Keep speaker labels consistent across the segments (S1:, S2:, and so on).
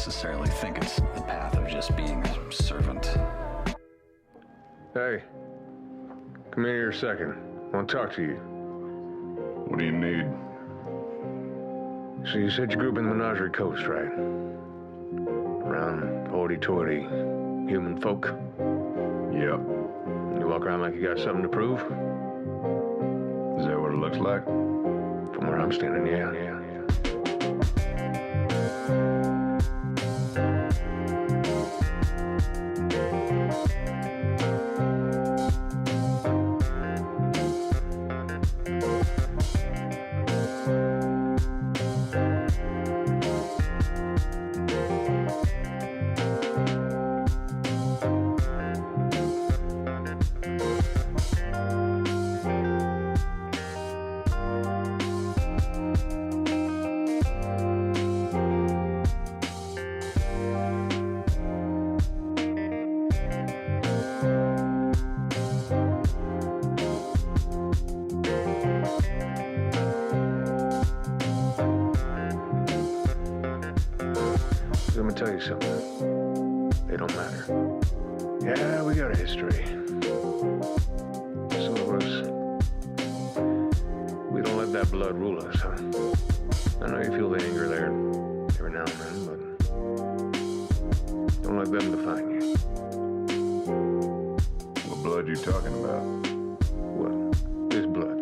S1: necessarily think it's the path of just being a servant.
S2: Hey, come in here a second. I want to talk to you.
S3: What do you need?
S2: So you said you grew up in the Menagerie Coast, right? Around hoity-toity human folk?
S3: Yep.
S2: You walk around like you got something to prove?
S3: Is that what it looks like?
S2: From where I'm standing, yeah. Let me tell you something. They don't matter. Yeah, we got a history. Some of us, we don't let that blood rule us, huh? I know you feel the anger there every now and then, but don't let them define you.
S3: What blood you talking about?
S2: Well, this blood.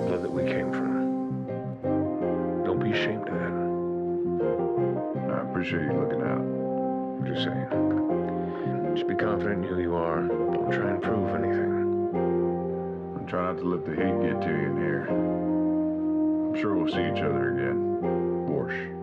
S2: Blood that we came from. Don't be ashamed of that.
S3: I appreciate you looking out.
S2: I'm just saying. Just be confident in who you are. Don't try and prove anything.
S3: And try not to let the heat get to you in here. I'm sure we'll see each other again. Warsh.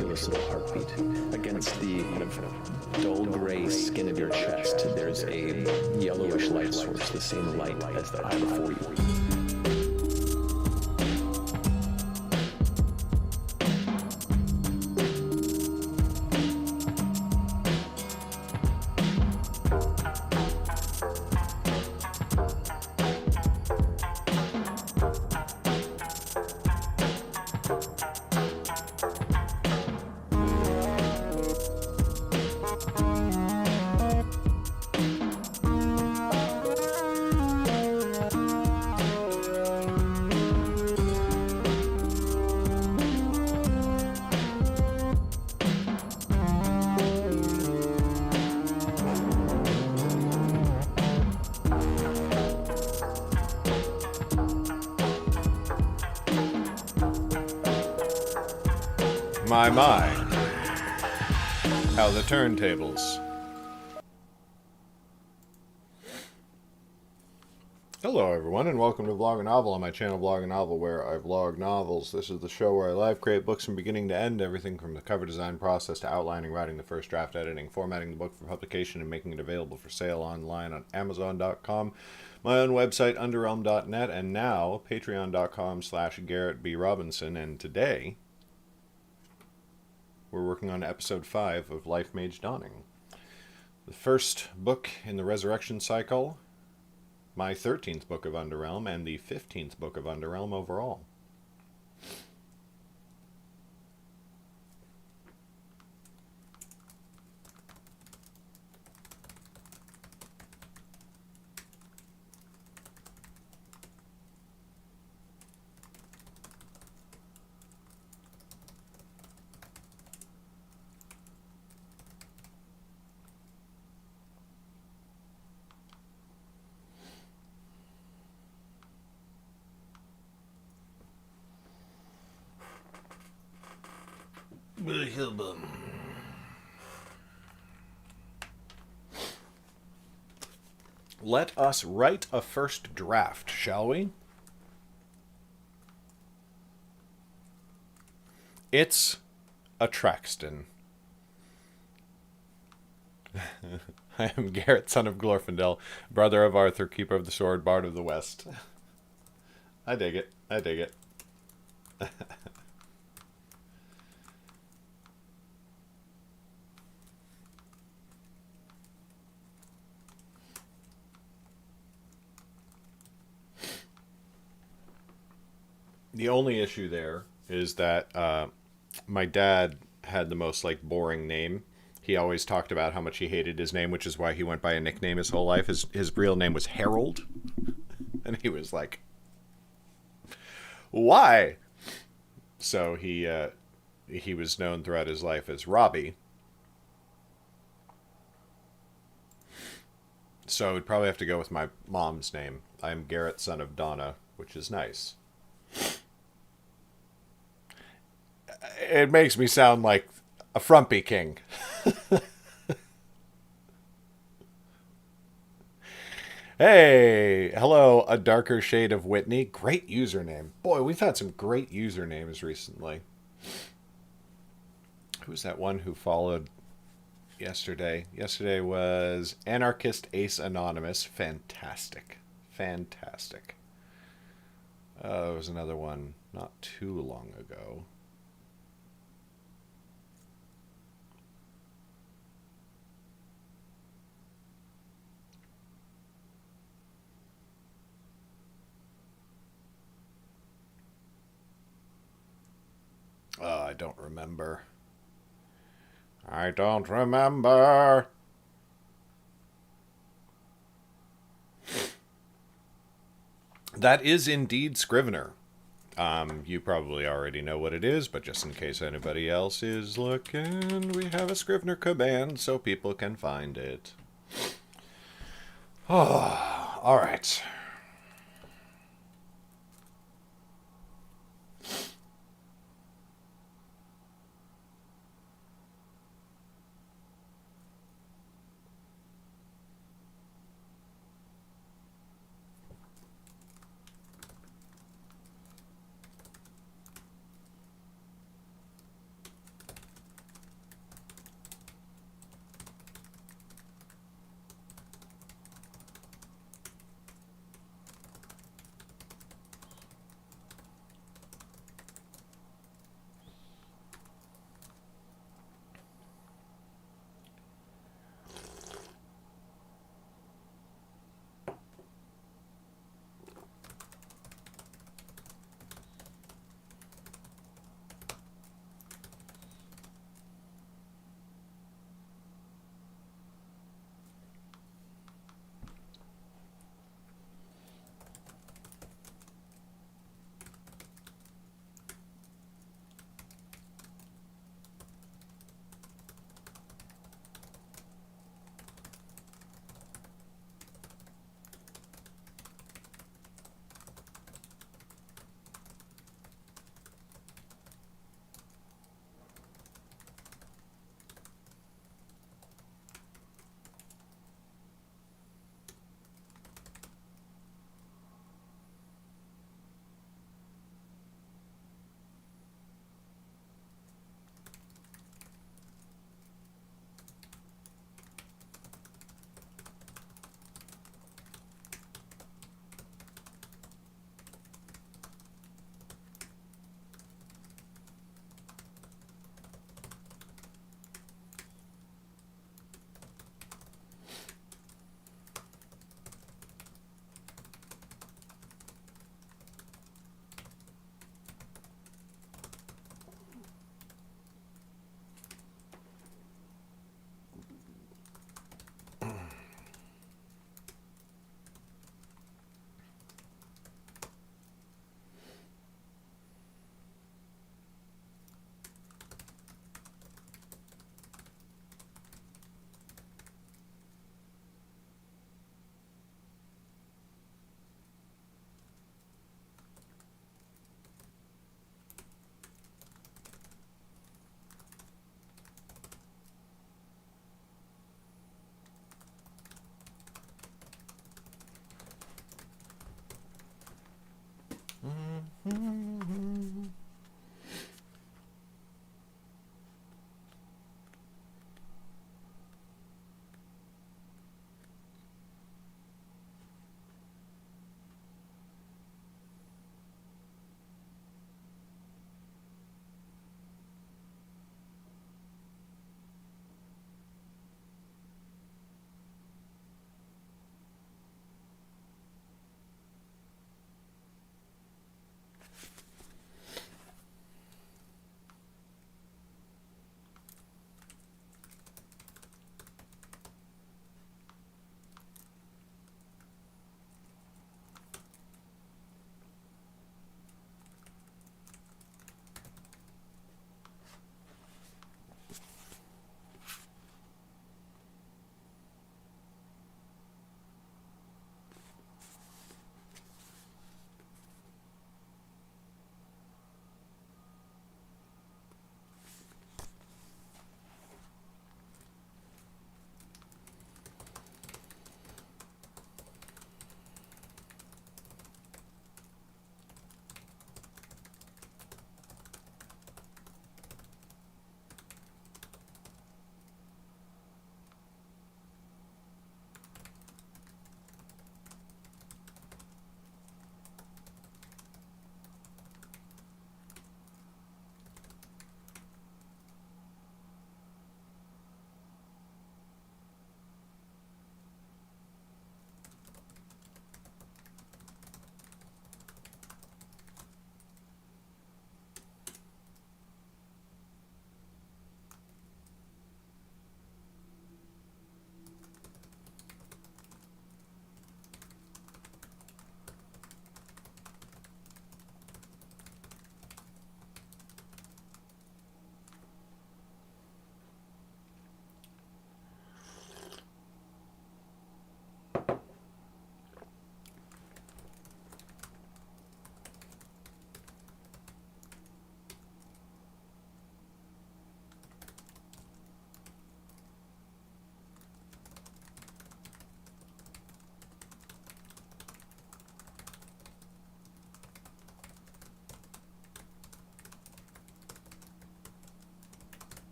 S4: This little heartbeat against the kind of dull gray skin of your chest. There's a yellowish light source, the same light as the eye before you.
S5: My. How the turntables. Hello everyone, and welcome to Vlog a Novel on my channel Vlog a Novel, where I vlog novels. This is the show where I live create books from beginning to end, everything from the cover design process to outlining, writing the first draft, editing, formatting the book for publication, and making it available for sale online on Amazon.com, my own website, underrealm.net, and now patreon.com/GarrettB. And today, we're working on episode 5 of Lifemage Dawning. The first book in the Resurrection cycle, my 13th book of Underrealm, and the 15th book of Underrealm overall. Let us write a first draft, shall we? It's a Traxton. I am Garrett, son of Glorfindel, brother of Arthur, keeper of the sword, bard of the West. I dig it. I dig it. The only issue there is that my dad had the most boring name. He always talked about how much he hated his name, which is why he went by a nickname his whole life. His real name was Harold, and he was like, "Why?" So he was known throughout his life as Robbie. So I'd probably have to go with my mom's name. I'm Garrett, son of Donna, which is nice. It makes me sound like a frumpy king. Hey, hello, A Darker Shade of Whitney. Great username. Boy, we've had some great usernames recently. Who's that one who followed yesterday? Yesterday was Anarchist Ace Anonymous. Fantastic. Fantastic. There was another one not too long ago. I don't remember. I don't remember. That is indeed Scrivener. You probably already know what it is, but just in case anybody else is looking, we have a Scrivener command so people can find it. Oh, all right.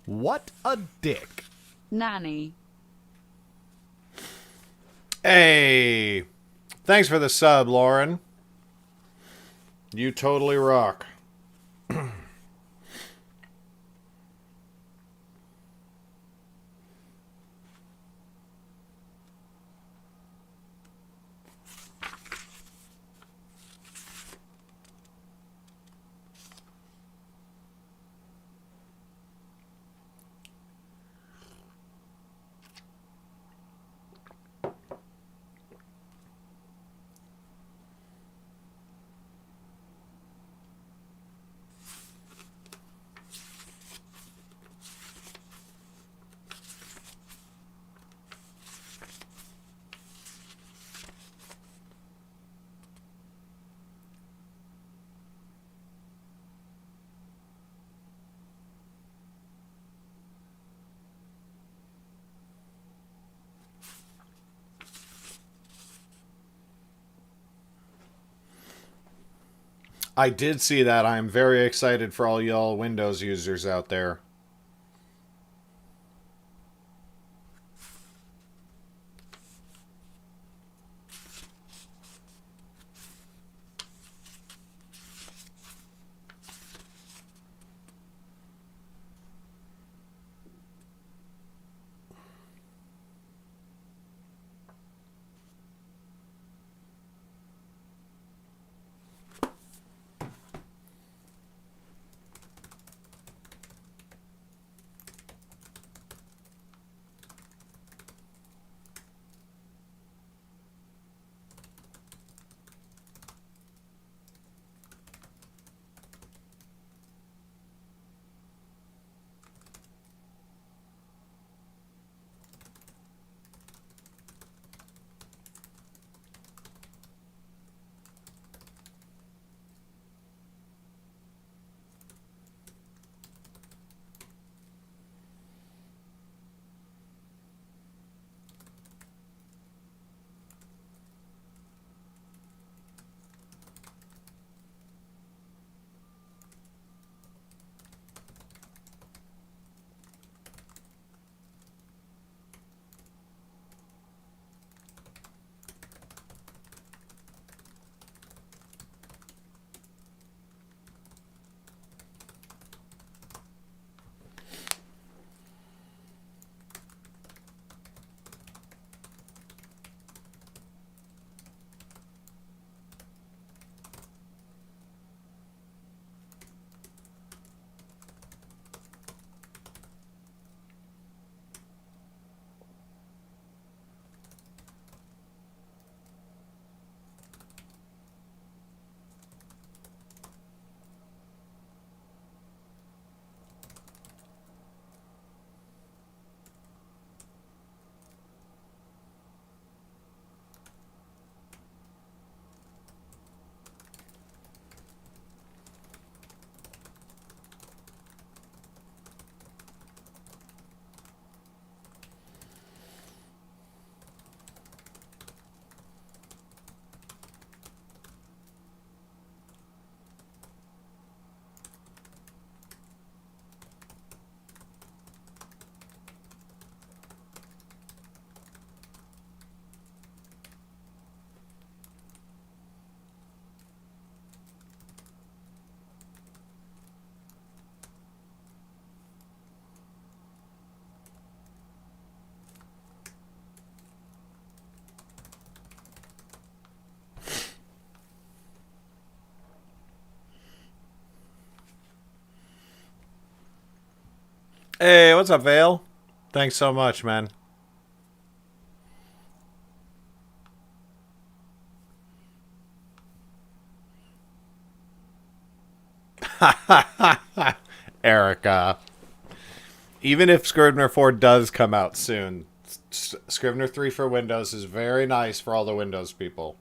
S5: What a dick.
S6: Nanny.
S5: Hey, thanks for the sub, Lauren. You totally rock. I did see that. I'm very excited for all y'all Windows users out there. Hey, what's up, Vale? Thanks so much, man. Erica. Even if Scrivener 4 does come out soon, Scrivener 3 for Windows is very nice for all the Windows people.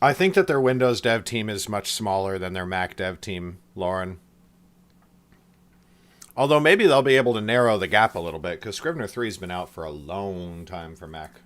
S5: I think that their Windows dev team is much smaller than their Mac dev team, Lauren. Although maybe they'll be able to narrow the gap a little bit, because Scrivener 3's been out for a long time for Mac.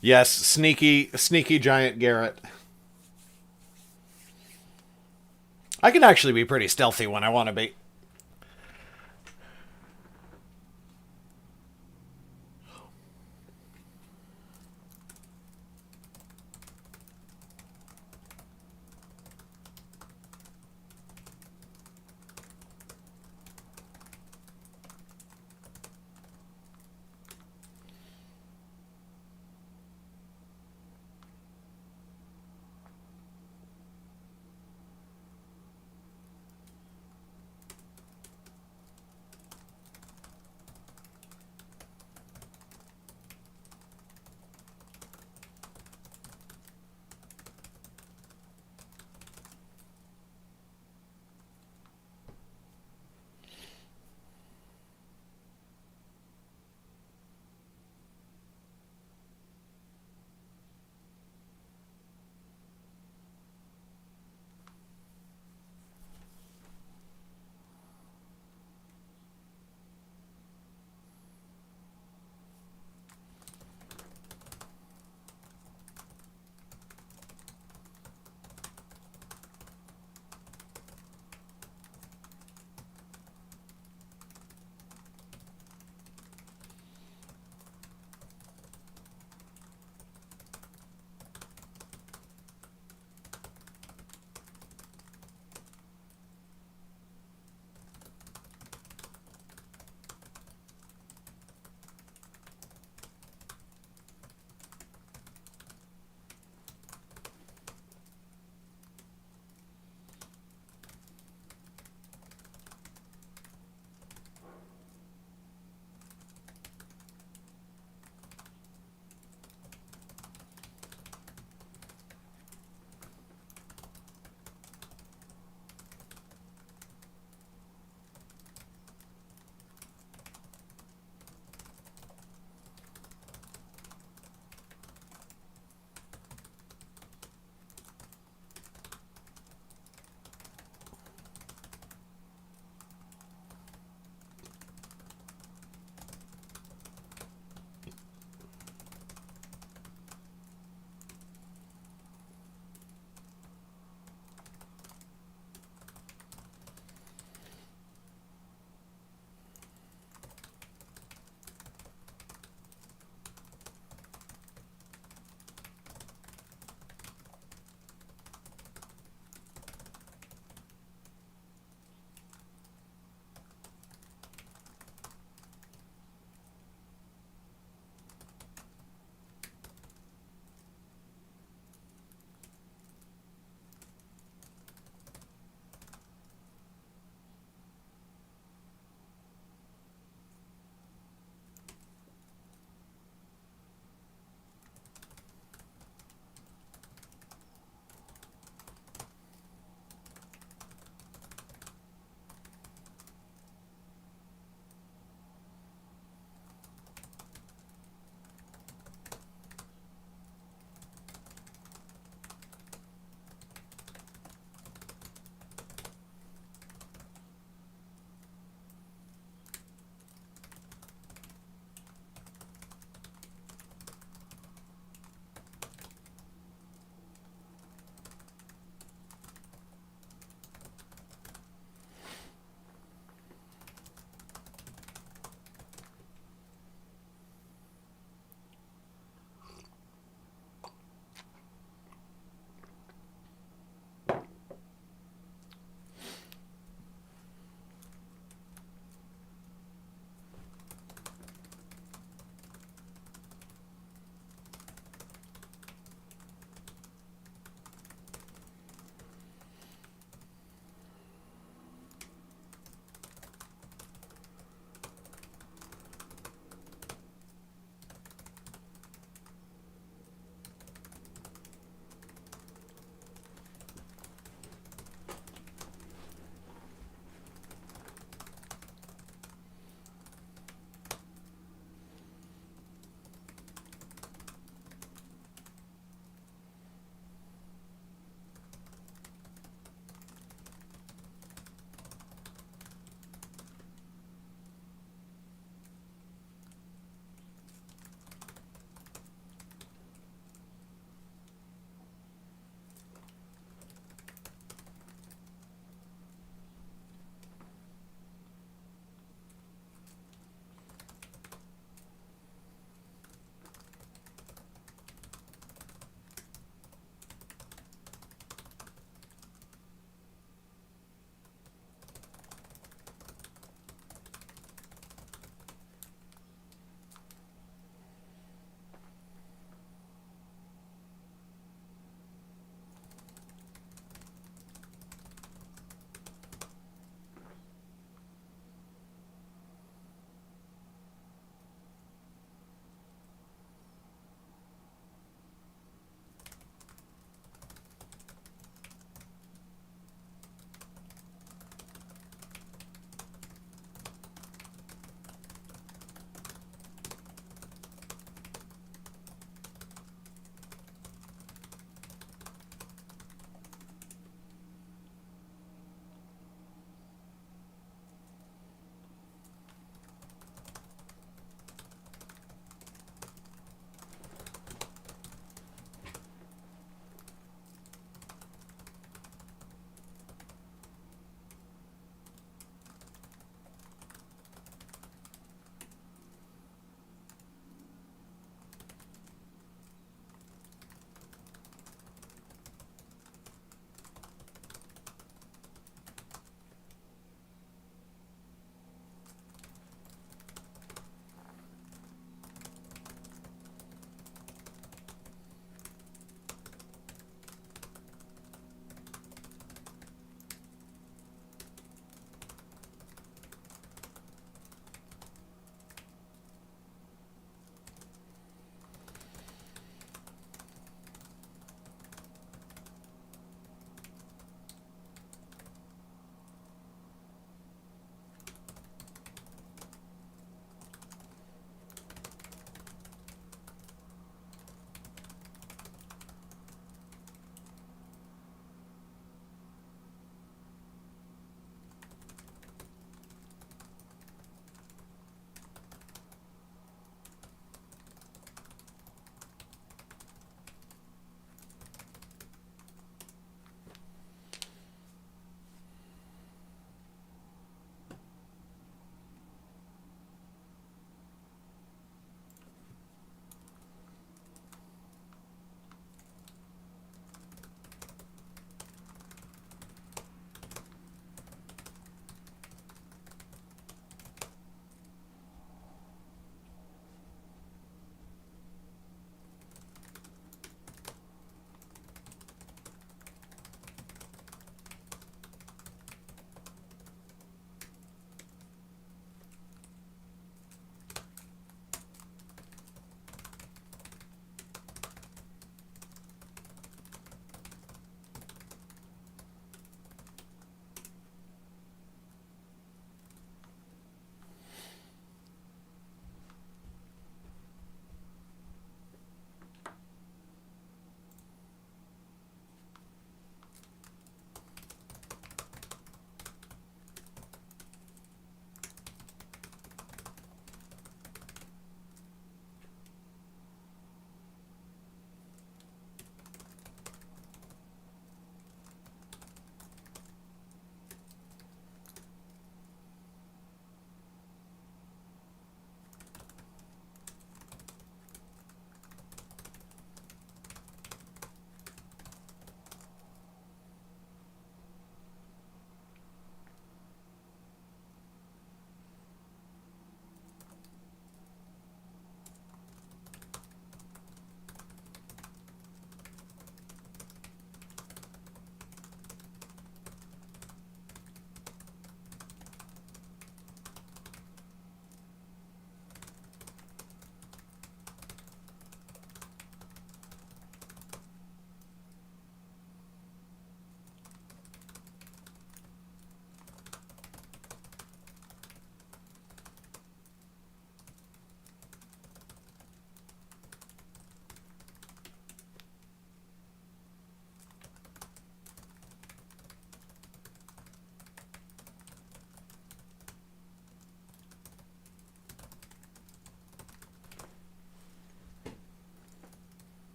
S5: Yes, sneaky giant Garrett. I can actually be pretty stealthy when I want to be.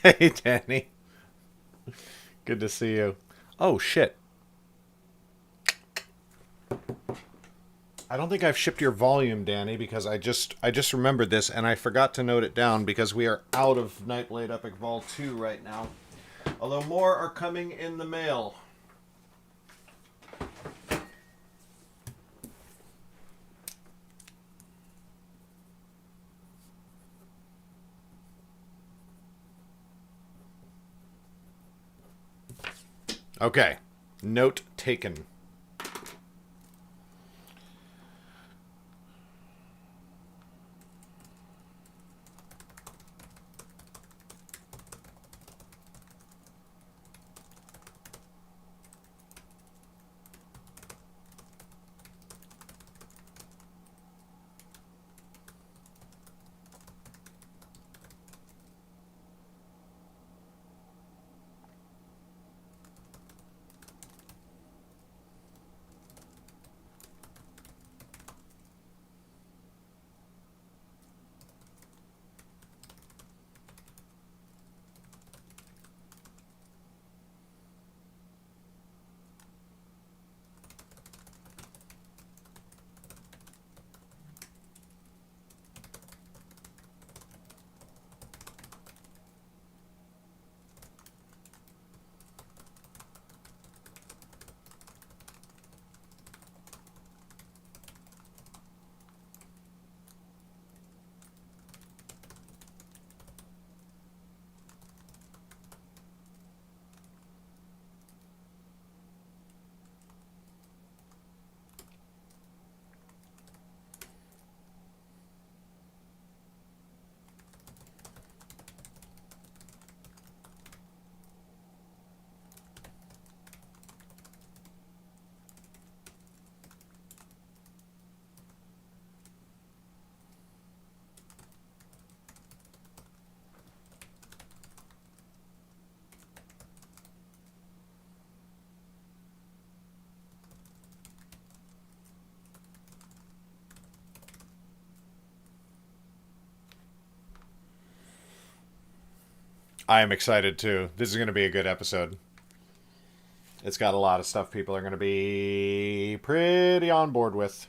S5: Hey, Danny. Good to see you. Oh, shit. I don't think I've shipped your volume, Danny, because I just remembered this, and I forgot to note it down because we are out of Nightblade Epic Vol 2 right now. Although more are coming in the mail. Okay. Note taken. I am excited too. This is going to be a good episode. It's got a lot of stuff people are going to be pretty on board with.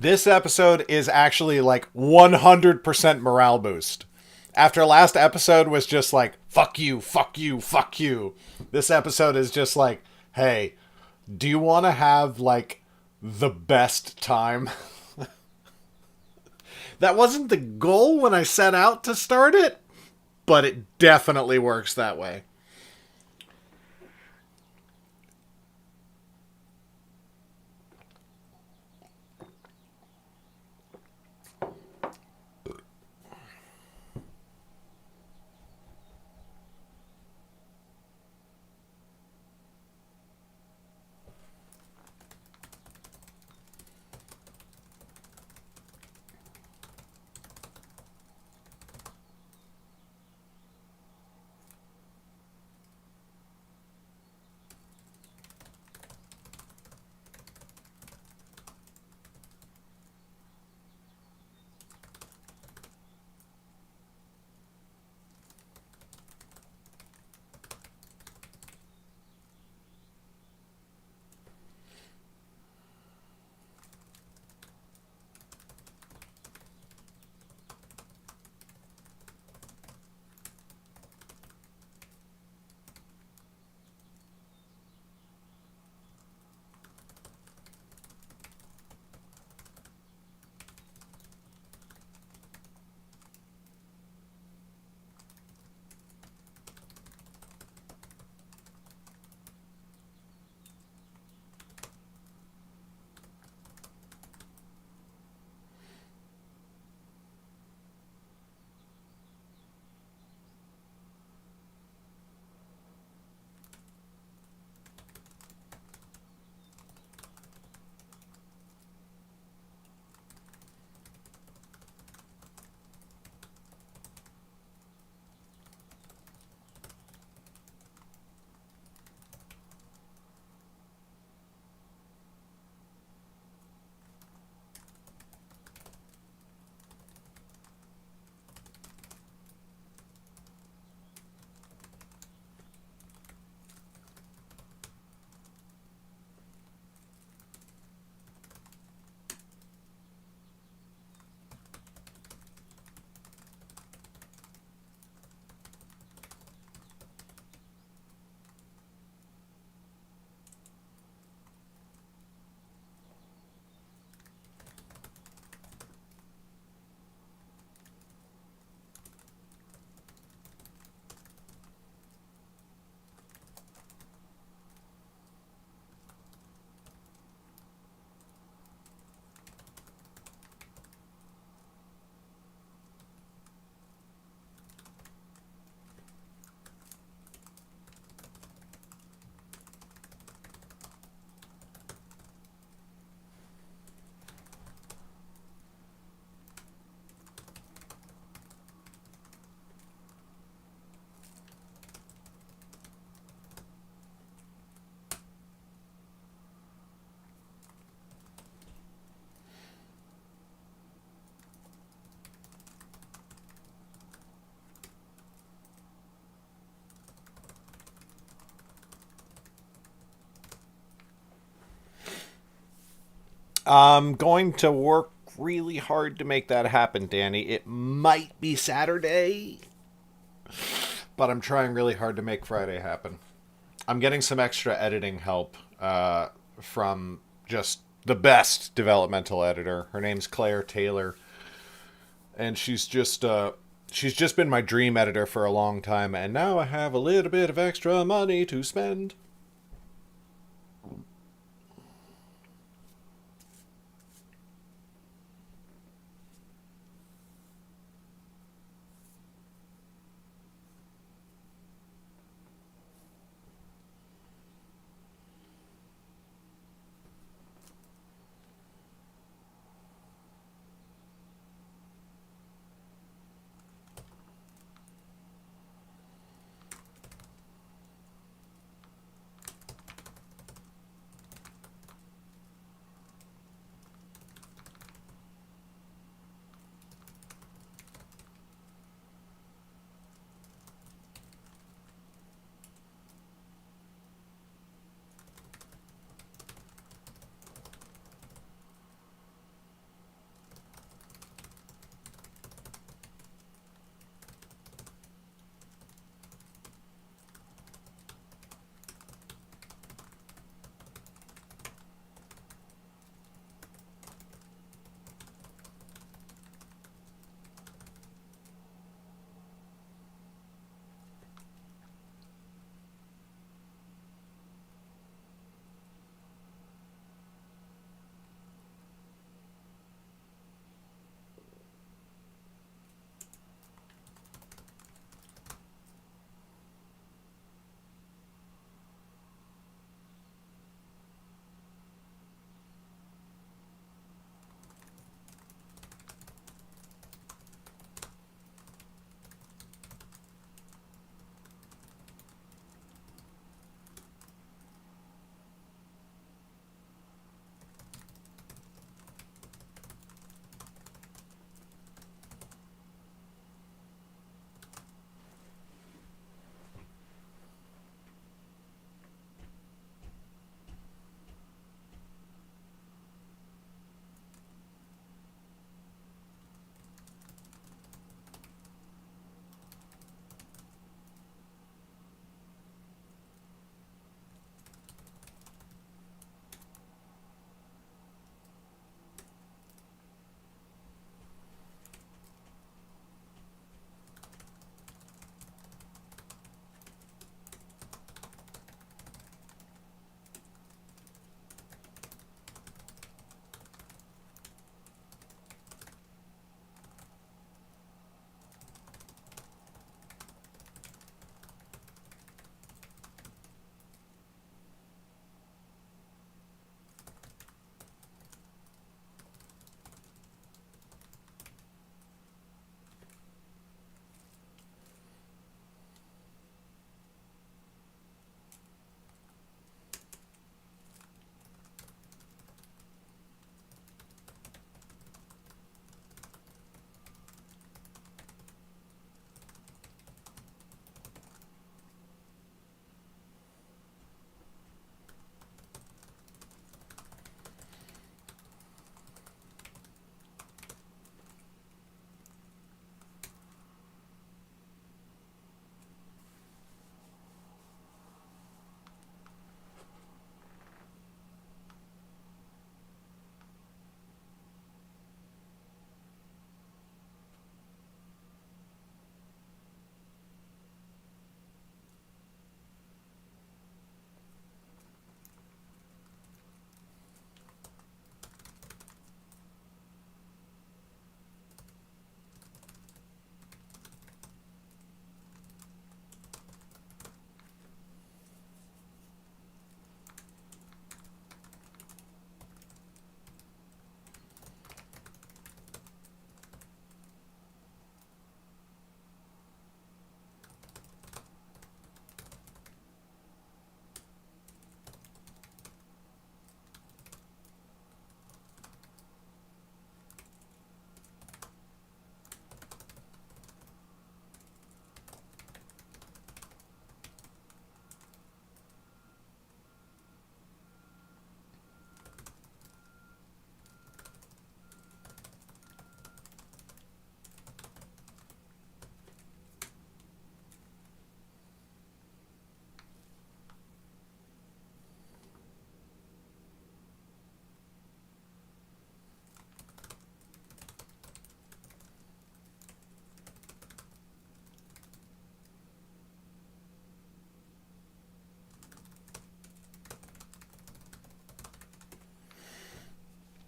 S5: This episode is actually like 100% morale boost. After last episode was just like, fuck you, fuck you, fuck you. This episode is just like, hey, do you want to have like the best time? That wasn't the goal when I set out to start it, but it definitely works that way. I'm going to work really hard to make that happen, Danny. It might be Saturday, but I'm trying really hard to make Friday happen. I'm getting some extra editing help from just the best developmental editor. Her name's Claire Taylor, and she's just been my dream editor for a long time, and now I have a little bit of extra money to spend.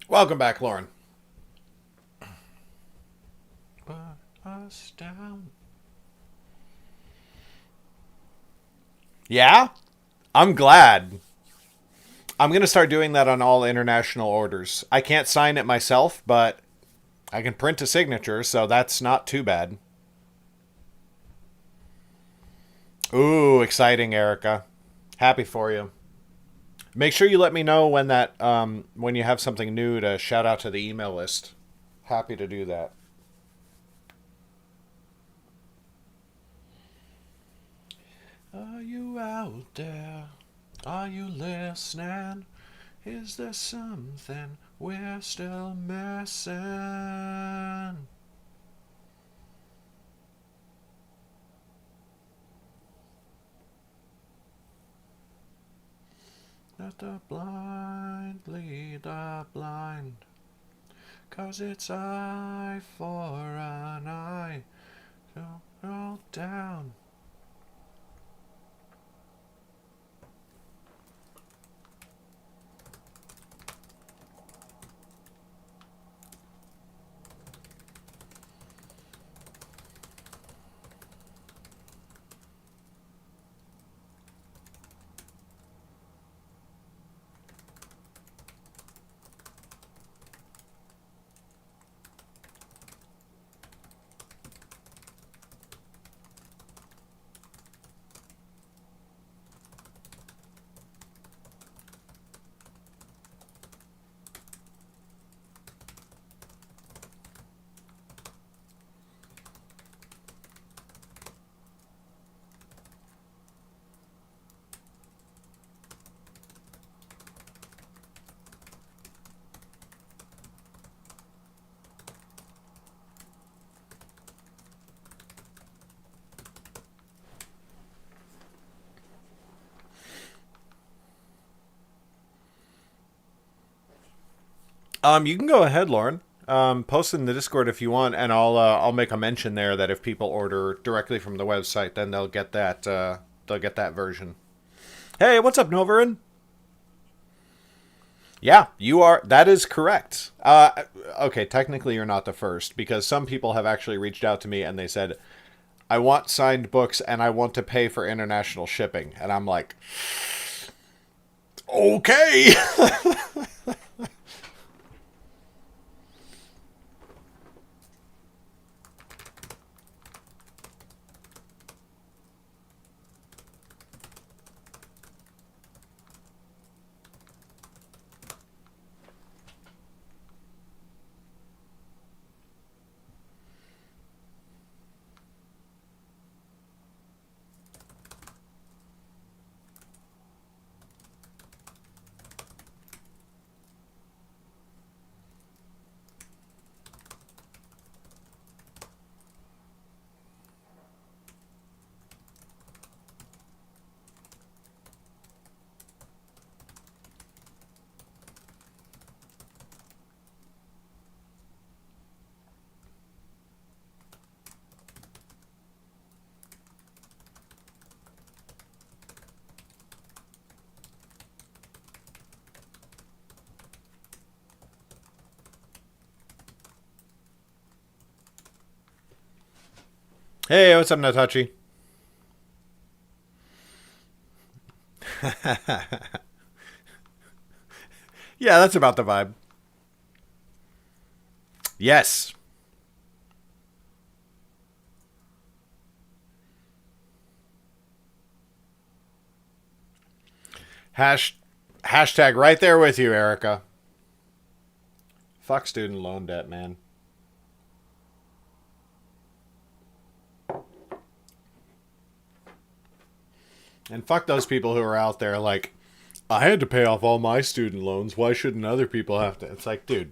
S5: Welcome back, Lauren. Put us down. Yeah? I'm glad. I'm going to start doing that on all international orders. I can't sign it myself, but I can print a signature, so that's not too bad. Ooh, exciting, Erica. Happy for you. Make sure you let me know when that when you have something new to shout out to the email list. Happy to do that. Are you out there? Are you listening? Is there something we're still missing? Let the blind lead the blind, 'cause it's eye for an eye, so roll down. You can go ahead, Lauren. Post in the Discord if you want, and I'll make a mention there that if people order directly from the website, then they'll get that version. Hey, what's up, Novarin? Yeah, you are. That is correct. Okay, technically you're not the first, because some people have actually reached out to me and they said, I want signed books and I want to pay for international shipping. And I'm like, okay. Hey, what's up, Natachi? Yeah, that's about the vibe. Yes. Hashtag right there with you, Erica. Fuck student loan debt, man. And fuck those people who are out there like, I had to pay off all my student loans. Why shouldn't other people have to? It's like, dude.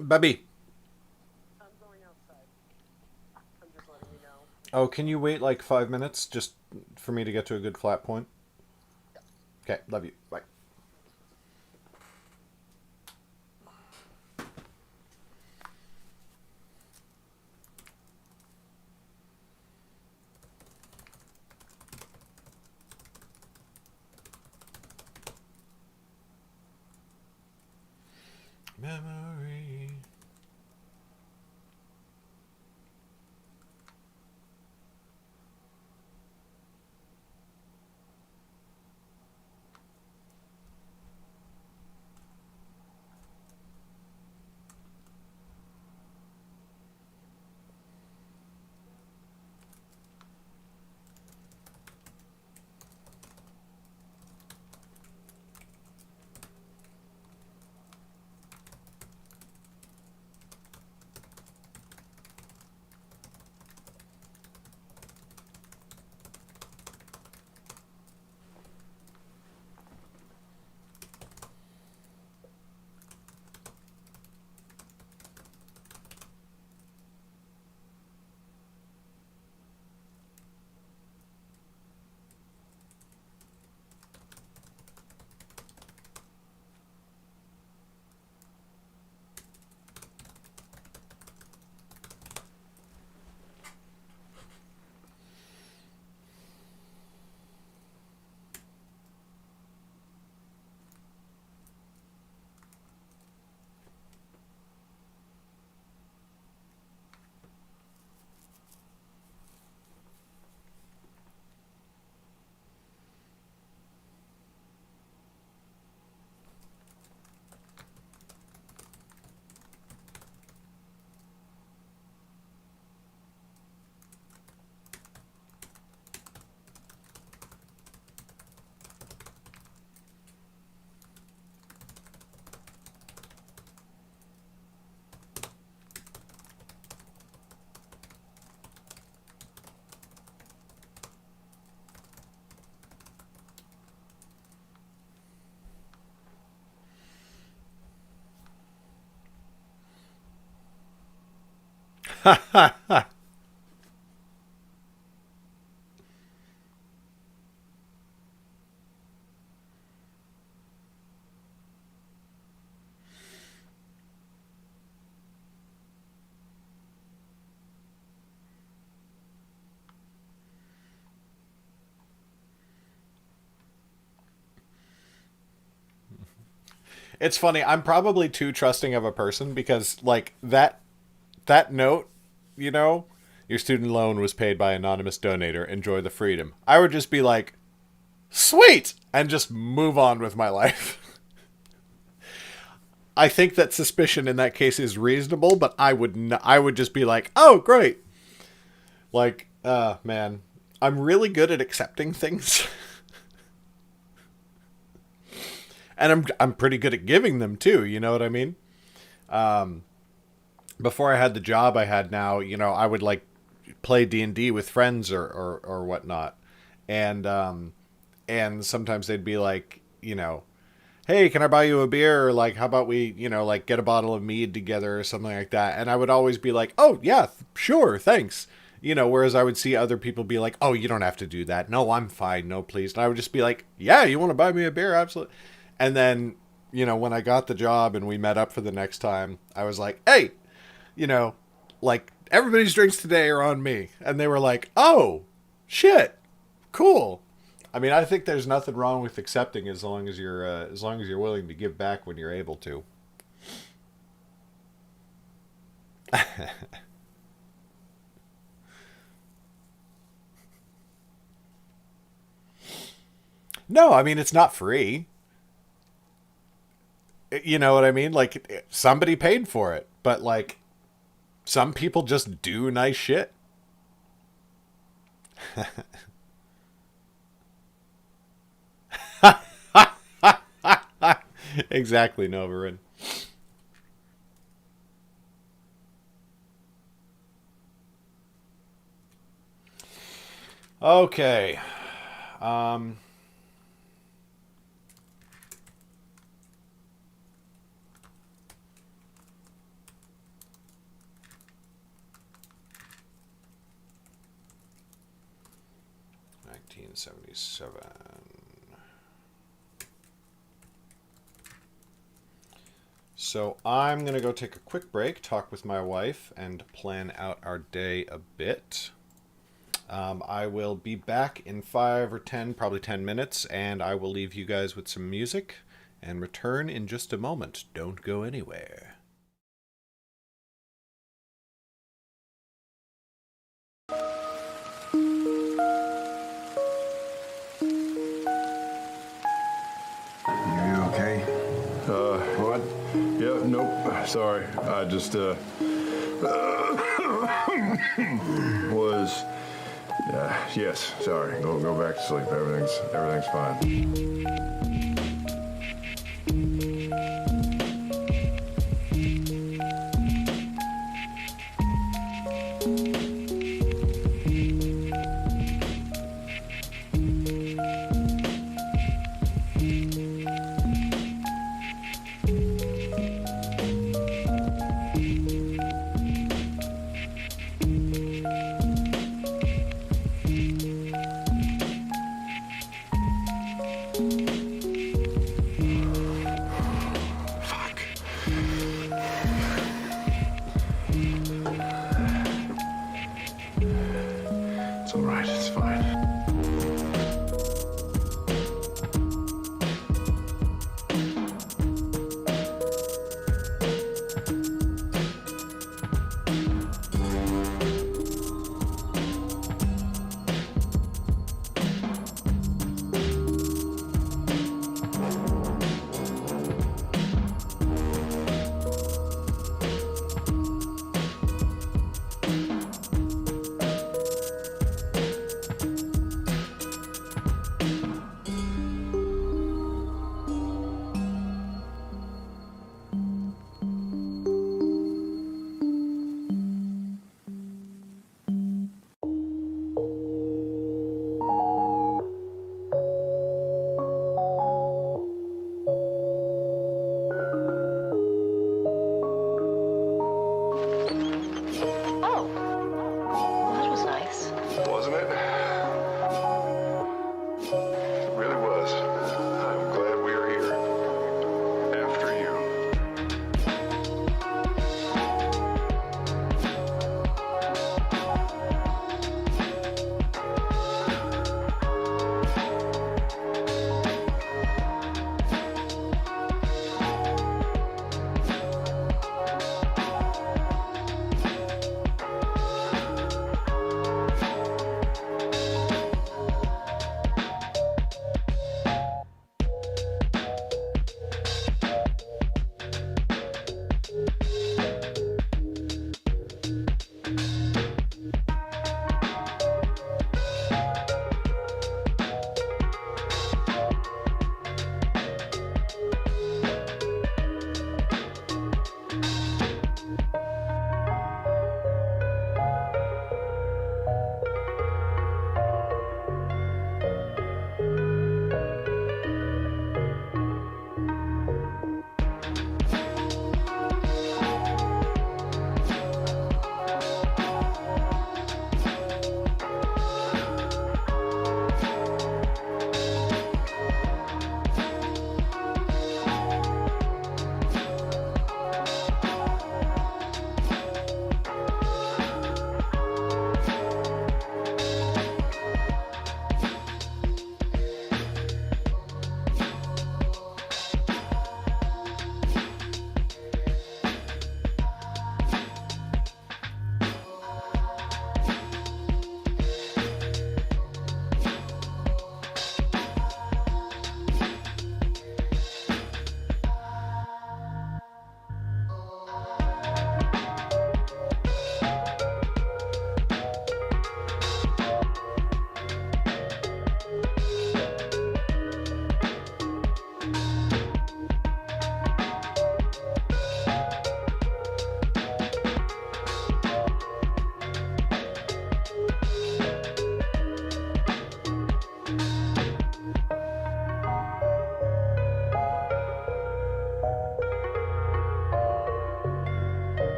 S5: Bubby.
S6: I'm going outside. I'm just letting you know.
S5: Oh, can you wait like 5 minutes just for me to get to a good flat point? Okay, love you. Bye. Memory. It's funny. I'm probably too trusting of a person because, like, that note, you know, your student loan was paid by anonymous donator. Enjoy the freedom. I would just be like, sweet, and just move on with my life. I think that suspicion in that case is reasonable, but I would just be like, oh, great. Like, man, I'm really good at accepting things. And I'm pretty good at giving them too, you know what I mean? Before I had the job I had now, you know, I would like play D&D with friends or whatnot. And sometimes they'd be like, you know, hey, can I buy you a beer? Or like, how about we, you know, like get a bottle of mead together or something like that. And I would always be like, oh yeah, sure. Thanks. You know, whereas I would see other people be like, oh, you don't have to do that. No, I'm fine. No, please. And I would just be like, yeah, you want to buy me a beer? Absolutely. And then, you know, when I got the job and we met up for the next time, I was like, hey, you know, like everybody's drinks today are on me. And they were like, oh, shit, cool. I mean, I think there's nothing wrong with accepting as long as you're willing to give back when you're able to. No, I mean, it's not free. You know what I mean? Like, somebody paid for it, but like, some people just do nice shit. Exactly, Novarin. Okay. Um, 1977. So I'm going to go take a quick break, talk with my wife, and plan out our day a bit. I will be back in 5 or 10, probably 10 minutes, and I will leave you guys with some music and return in just a moment. Don't go anywhere.
S3: You okay? What? Yeah, nope. Sorry. I just, was... yes, sorry. Go back to sleep. Everything's fine. It's all right. It's fine. Wasn't it? It really was. I'm glad we are here. After you.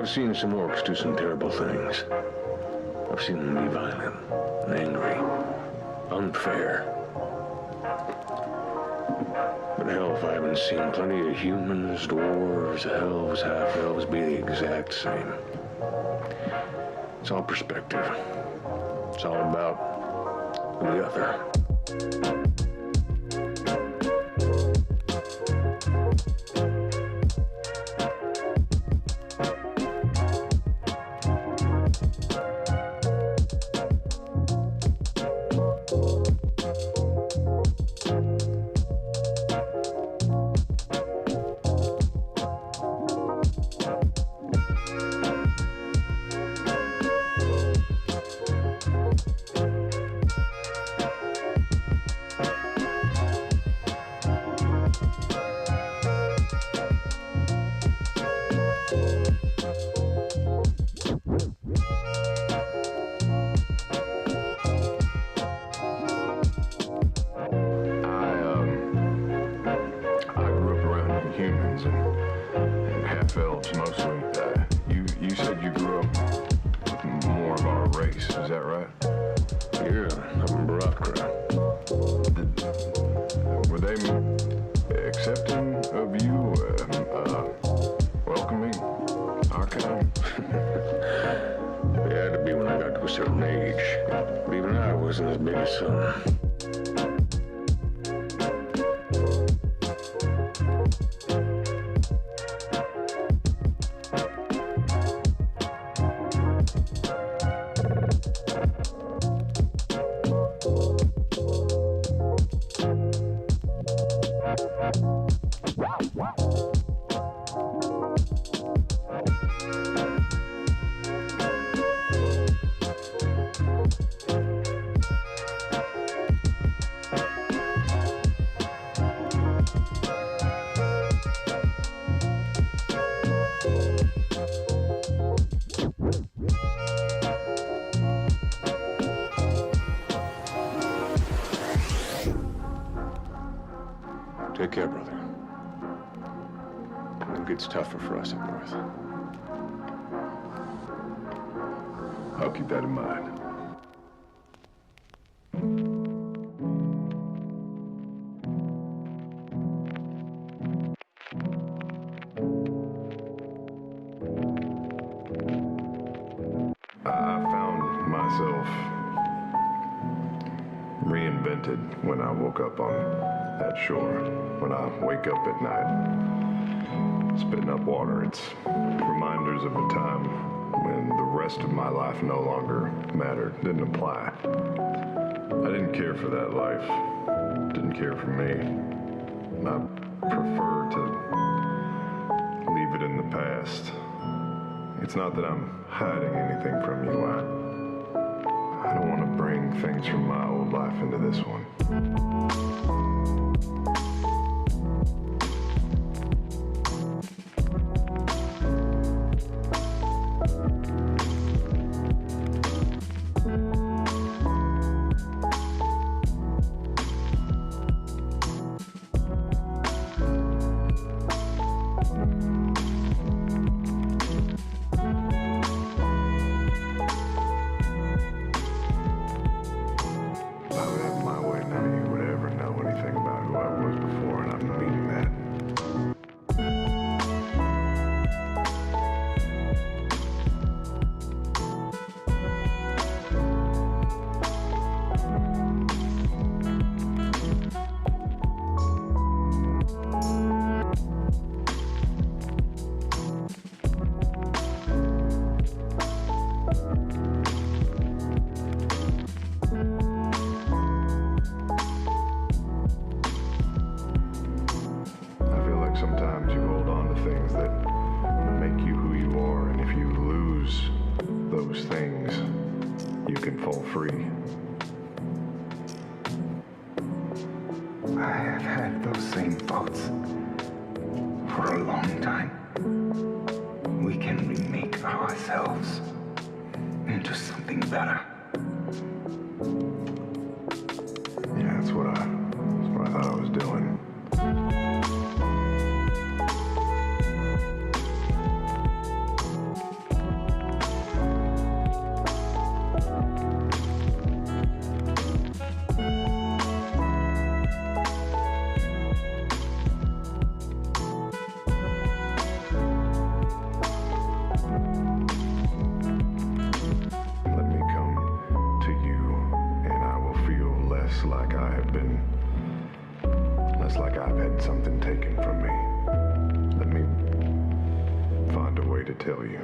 S2: I've seen some orcs do some terrible things. I've seen them be violent and angry, unfair. But hell, if I haven't seen plenty of humans, dwarves, elves, half-elves be the exact same. It's all perspective. It's all about the other.
S3: Humans and half-elves mostly. You said you grew up with more of our race, is that right?
S2: Yeah, I'm in Barakra.
S3: Were they accepting of you, welcoming our kind?
S2: They had to be when I got to a certain age. But even I wasn't as big as some. Take care, brother. It gets tougher for us up north.
S3: I'll keep that in mind. I found myself reinvented when I woke up on that shore. When I wake up at night, spitting up water, it's reminders of a time when the rest of my life no longer mattered, didn't apply. I didn't care for that life, didn't care for me. I prefer to leave it in the past. It's not that I'm hiding anything from you. I don't want to bring things from my old life into this one. Sometimes you hold on to things that make you who you are, and if you lose those things, you can fall free.
S7: I have had those same thoughts for a long time. We can remake ourselves into something better.
S3: Yeah, that's what I thought I was doing. like I have been, less like I've had something taken from me. Let me find a way to tell you.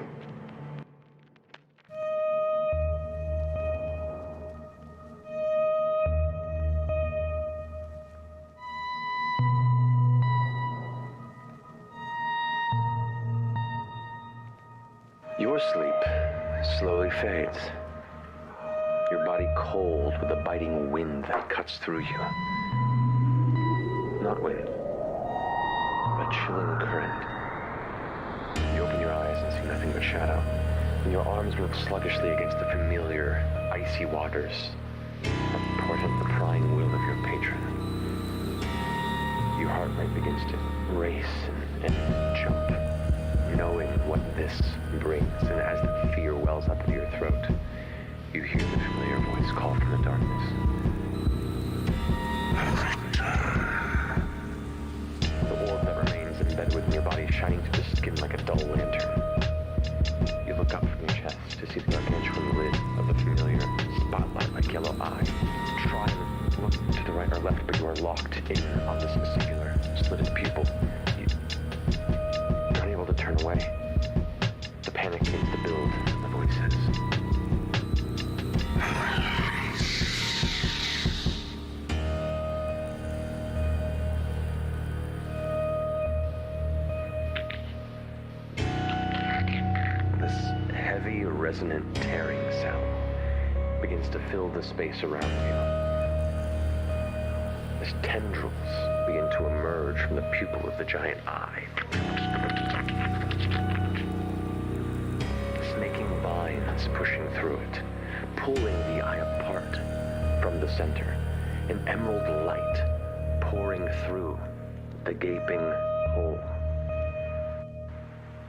S8: Your sleep slowly fades. Your body cold with a biting wind that cuts through you. Not wind, a chilling current. You open your eyes and see nothing but shadow, and your arms move sluggishly against the familiar, icy waters that portend the prying will of your patron. Your heart rate begins to race and jump, knowing what this brings, and as the fear wells up in your throat, you hear the familiar voice call from the darkness. The orb that remains embedded within your body shining through the skin like a dull lantern. You look up from your chest to see the gargantuan lid of the familiar spotlight-like yellow eye. Try and look to the right or left, but you are locked in on this singular slitted pupil. You're unable to turn away. The panic begins to build, the voice says. This heavy, resonant, tearing sound begins to fill the space around you. As tendrils begin to emerge from the pupil of the giant eye. Snaking vines pushing through it, pulling the eye apart from the center. An emerald light pouring through the gaping hole,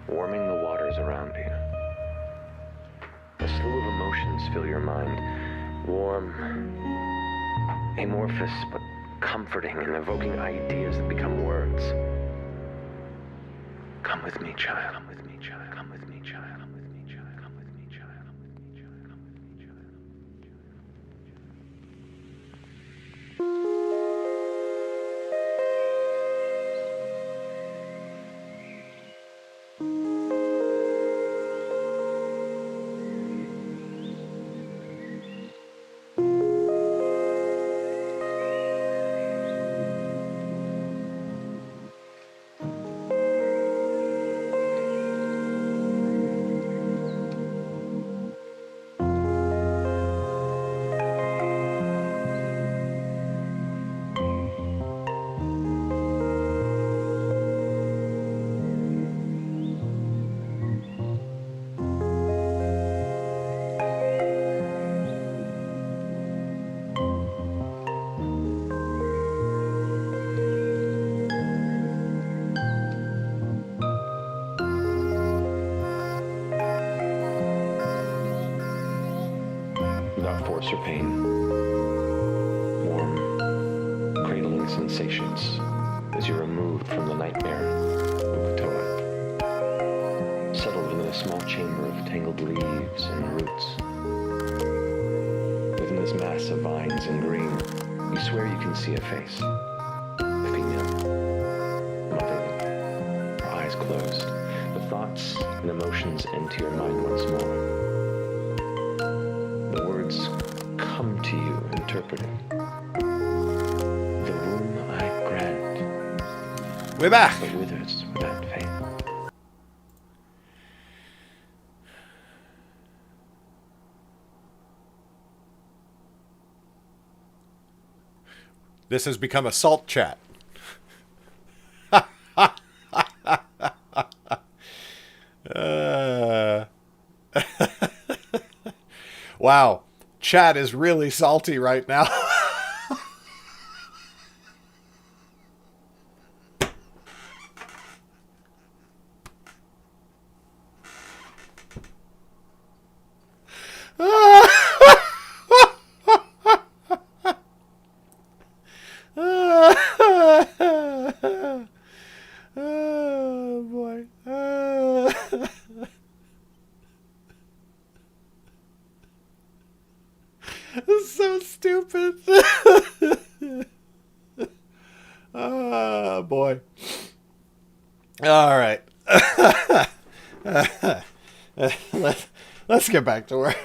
S8: warming the waters around you. A slew of emotions fill your mind, warm, amorphous, but comforting and evoking ideas that become words. Come with me, child. Come with me, child. Come with me, child. Come with me, child. Come with me, child. Come with me, child. Come with me, child. Without force or pain, warm, cradling sensations as you're removed from the nightmare of Toa. Settled within a small chamber of tangled leaves and roots. Within this mass of vines and green, you swear you can see a face. A female. Motherly. Her eyes closed. The thoughts and emotions enter your mind once more. The words come to you interpreting. The womb I grant.
S5: We're back.
S8: But withers without faith.
S5: This has become a salt chat. Wow, chat is really salty right now. Oh boy. This is so stupid. boy. All right. Let's get back to work.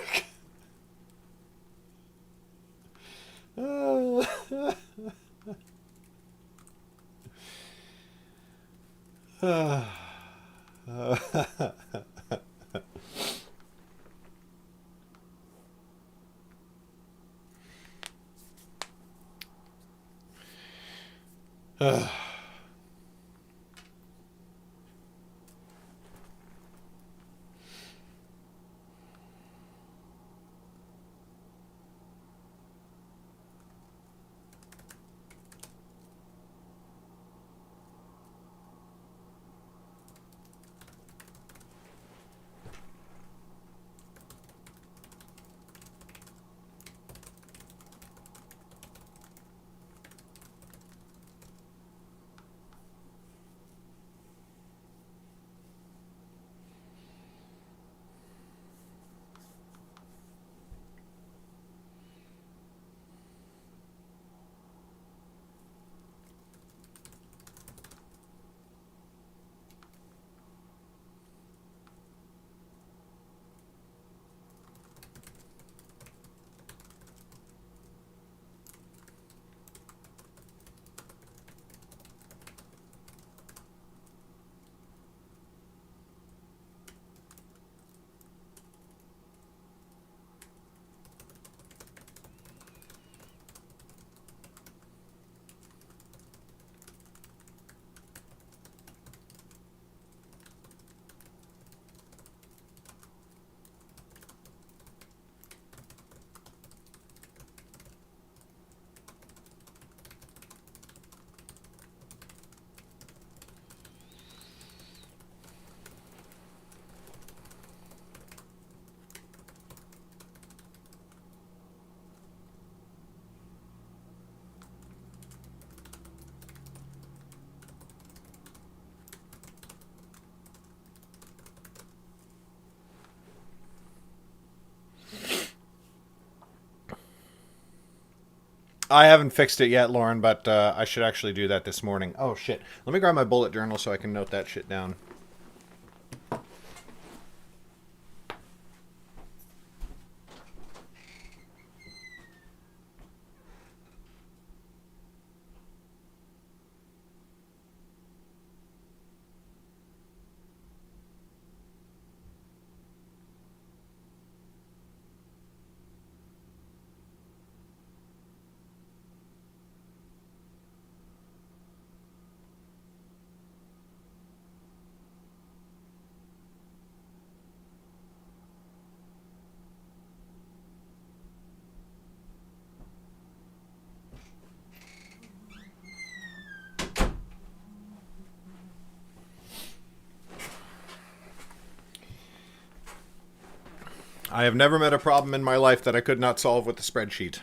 S5: I haven't fixed it yet, Lauren, but I should actually do that this morning. Oh, shit. Let me grab my bullet journal so I can note that shit down. I have never met a problem in my life that I could not solve with a spreadsheet.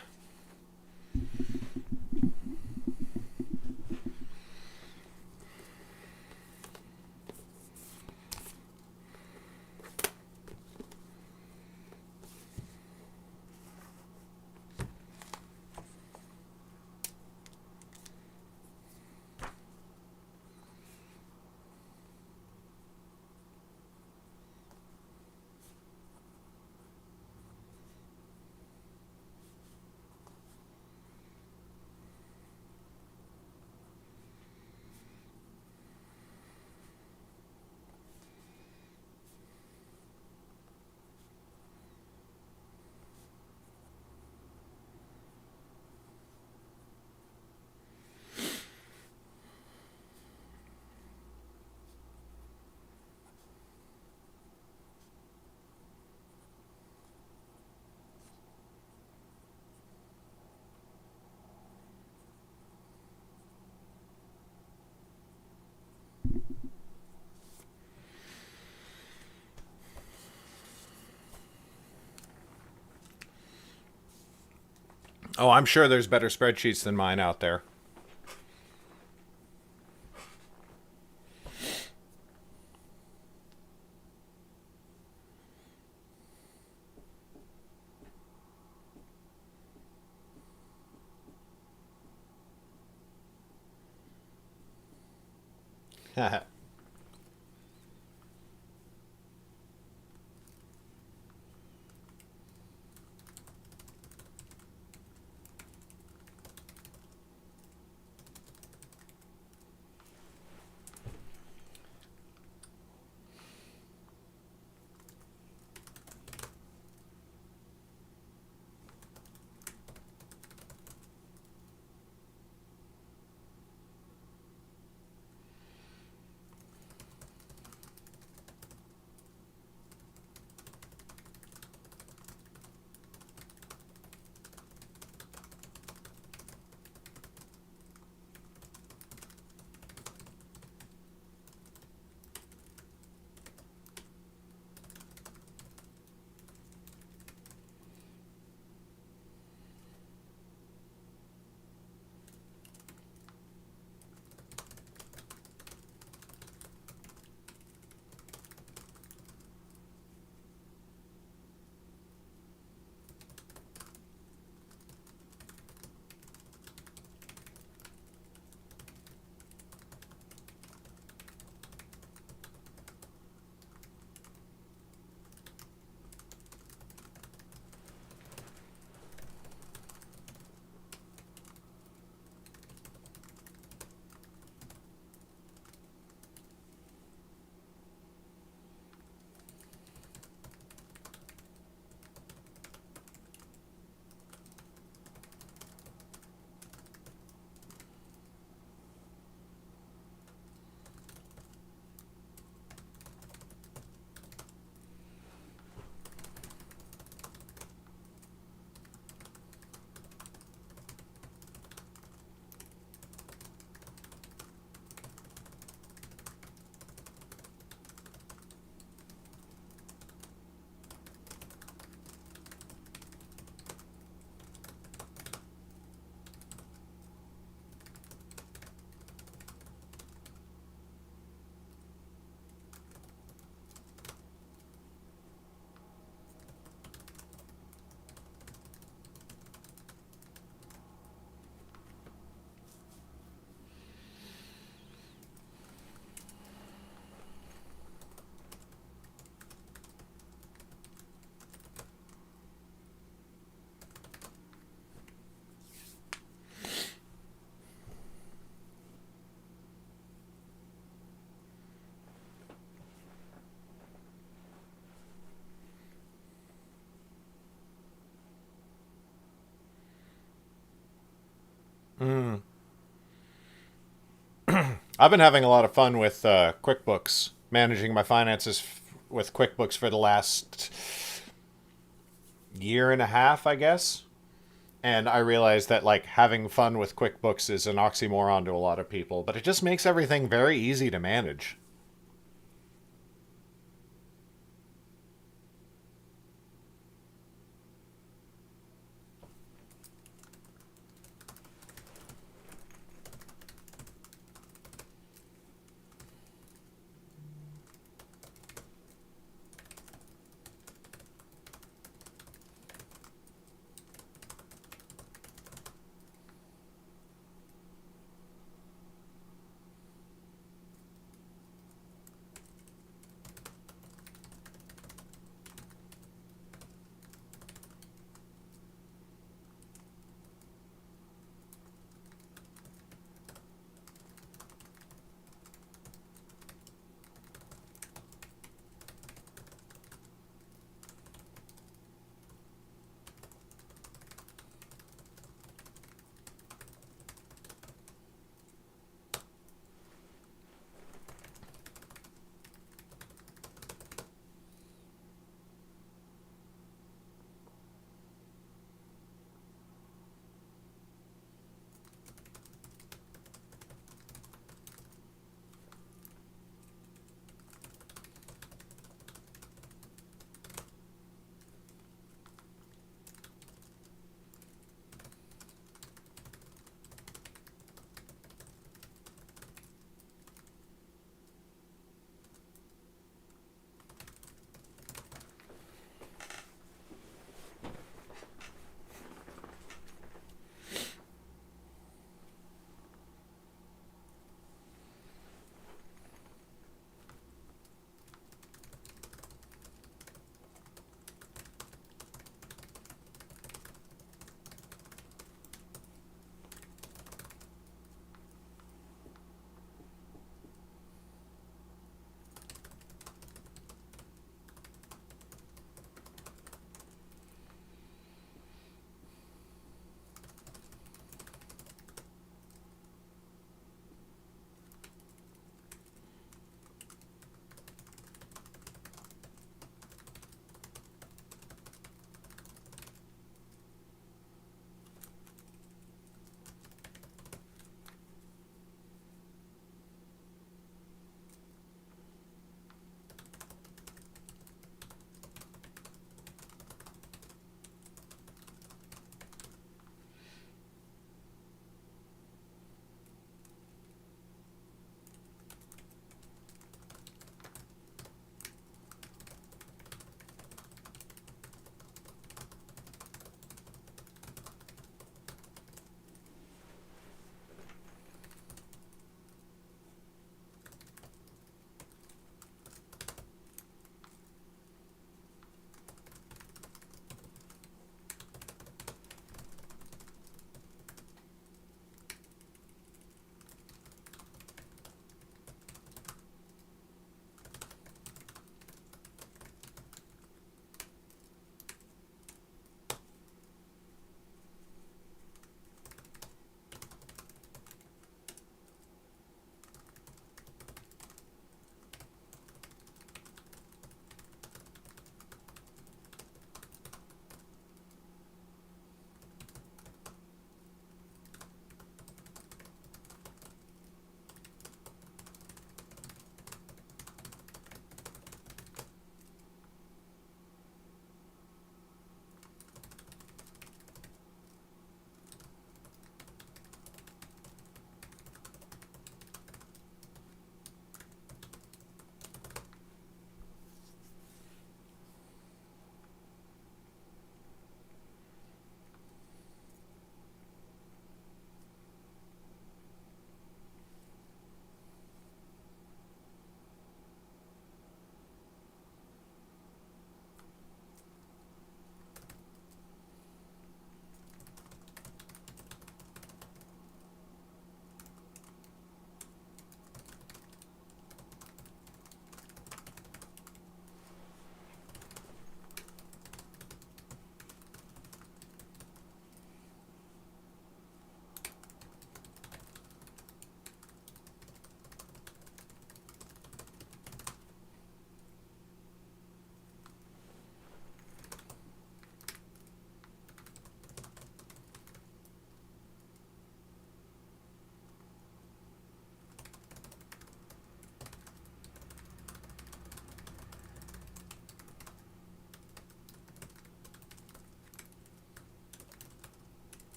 S5: Oh, I'm sure there's better spreadsheets than mine out there. I've been having a lot of fun with QuickBooks, managing my finances with QuickBooks for the last year and a half, I guess. And I realized that, like, having fun with QuickBooks is an oxymoron to a lot of people, but it just makes everything very easy to manage.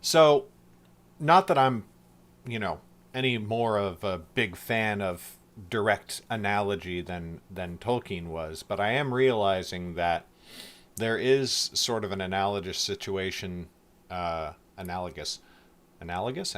S5: So, not that I'm, any more of a big fan of direct analogy than Tolkien was, but I am realizing that there is sort of an analogous situation, analogous, analogous.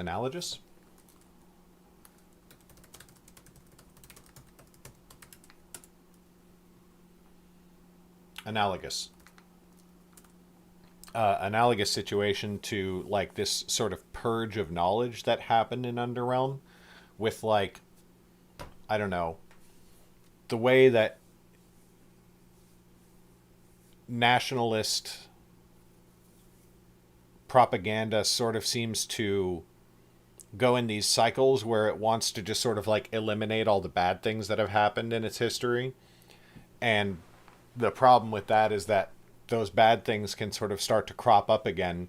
S5: Analogous situation to like this sort of purge of knowledge that happened in Underrealm, with like, I don't know, the way that nationalist propaganda sort of seems to go in these cycles where it wants to just sort of like eliminate all the bad things that have happened in its history. And the problem with that is that those bad things can sort of start to crop up again,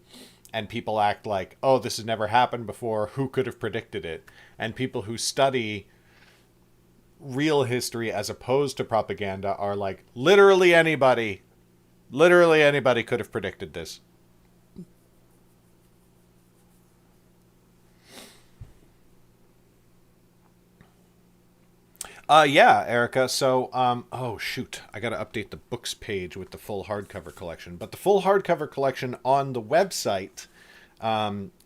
S5: and people act like, oh, this has never happened before, who could have predicted it? And people who study real history as opposed to propaganda are like, literally anybody could have predicted this. Yeah, Erica. So, oh shoot, I got to update the books page with the full hardcover collection. But the full hardcover collection on the website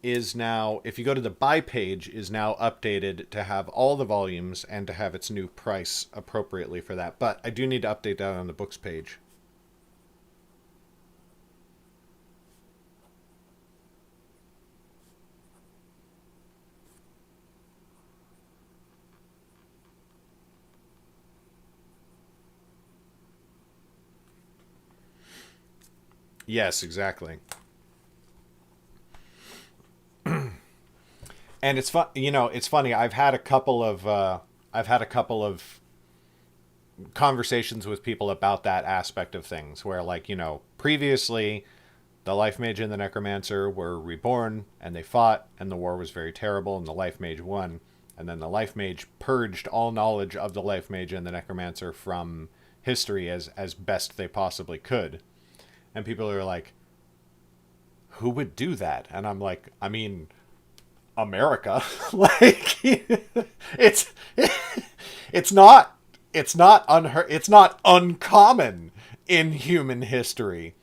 S5: is now, if you go to the buy page, is now updated to have all the volumes and to have its new price appropriately for that. But I do need to update that on the books page. Yes, exactly. And it's fun, it's funny. I've had a couple of conversations with people about that aspect of things where, like, previously the Lifemage and the Necromancer were reborn and they fought and the war was very terrible and the Lifemage won, and then the Lifemage purged all knowledge of the Lifemage and the Necromancer from history as best they possibly could. And people are like, who would do that? And I'm like, I mean, America. Like, it's not uncommon in human history,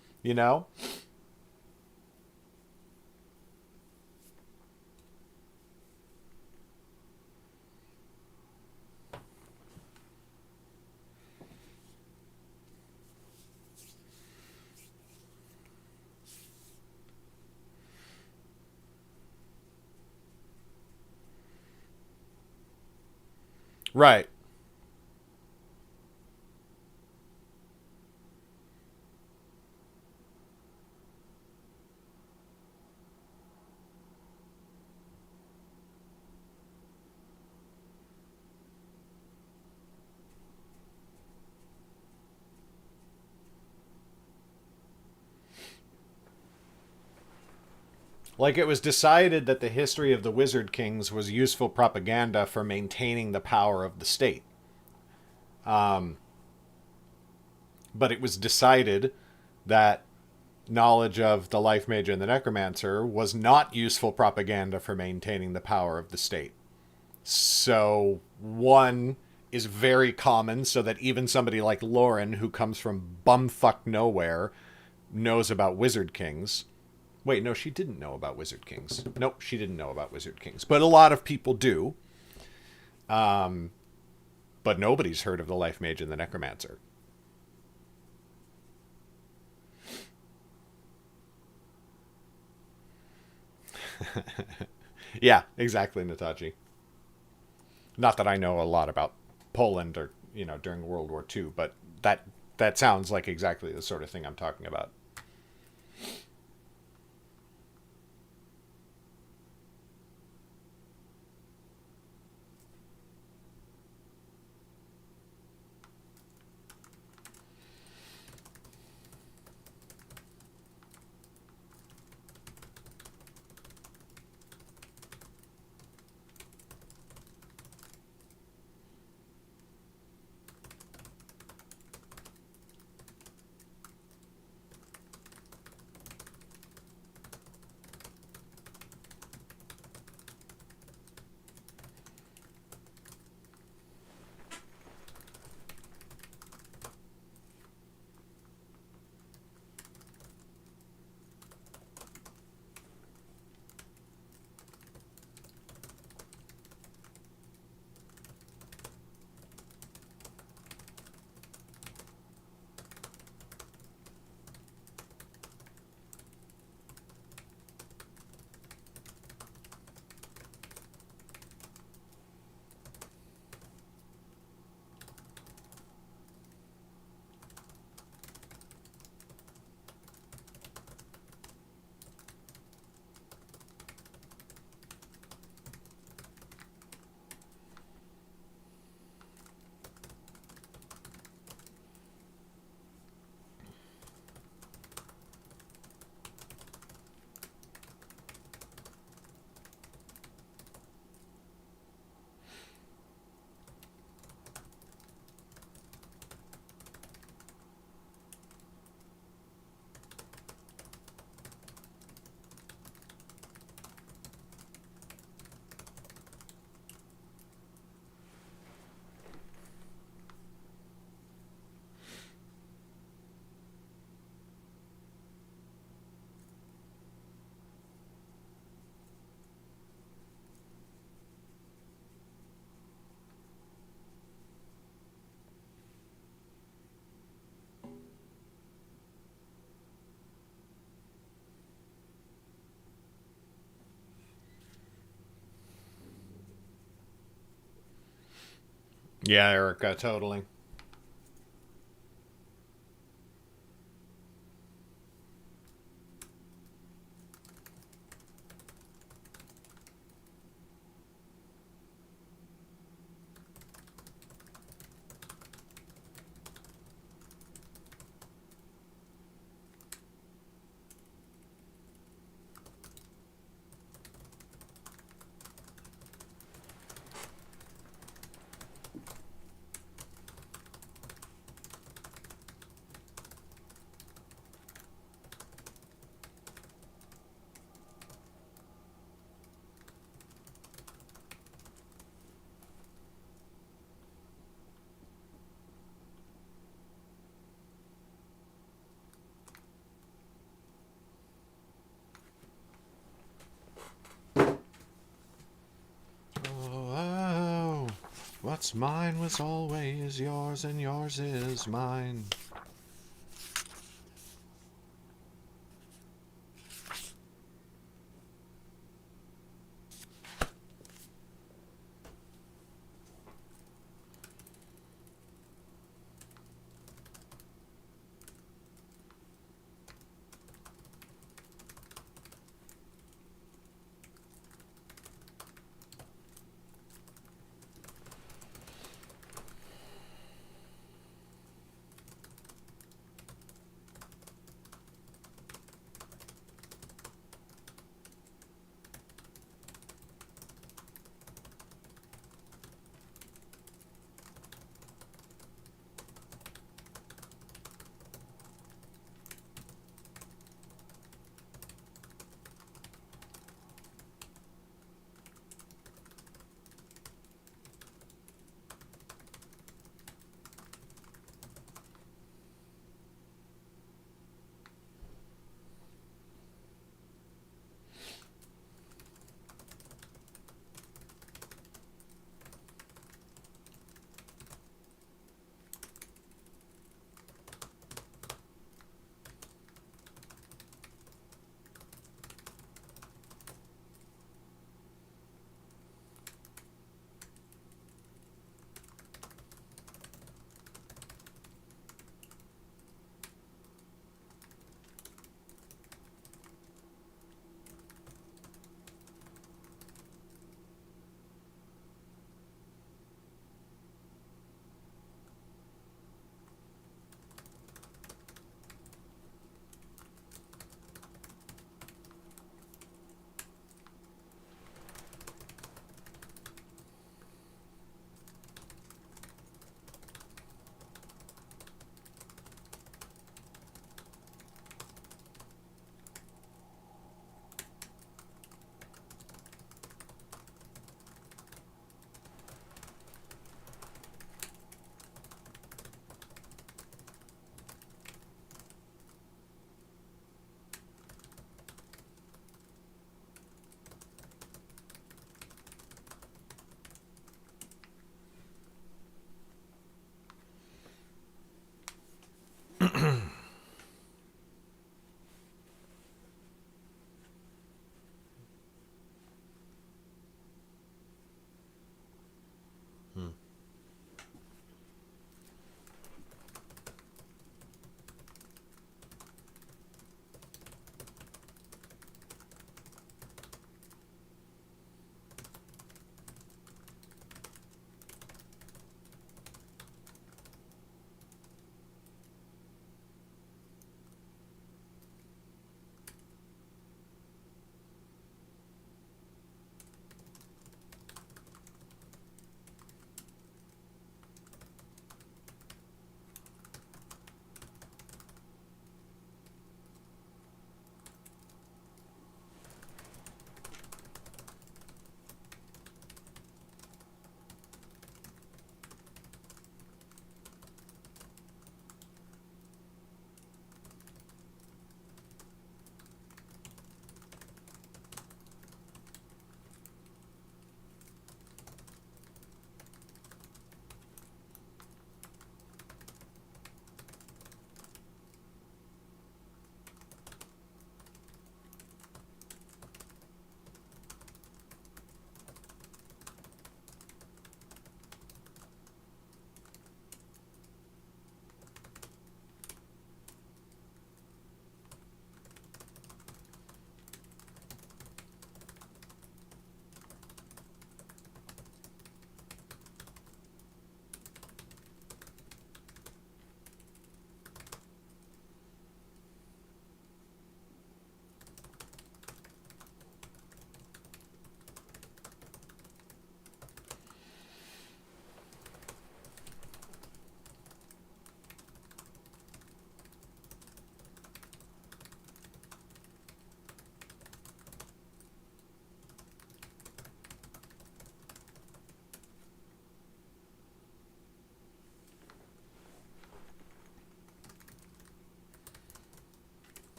S5: Right. Like, it was decided that the history of the Wizard Kings was useful propaganda for maintaining the power of the state. But it was decided that knowledge of the Life Mage and the Necromancer was not useful propaganda for maintaining the power of the state. So one is very common, so that even somebody like Lauren, who comes from bumfuck nowhere, knows about Wizard Kings. Wait, no, she didn't know about Wizard Kings. Nope, she didn't know about Wizard Kings. But a lot of people do. But nobody's heard of the Life Mage and the Necromancer. Yeah, exactly, Natachi. Not that I know a lot about Poland or, during World War II, but that sounds like exactly the sort of thing I'm talking about. Yeah, Erica, totally. Oh, what's mine was always yours, and yours is mine.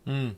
S5: Hmm.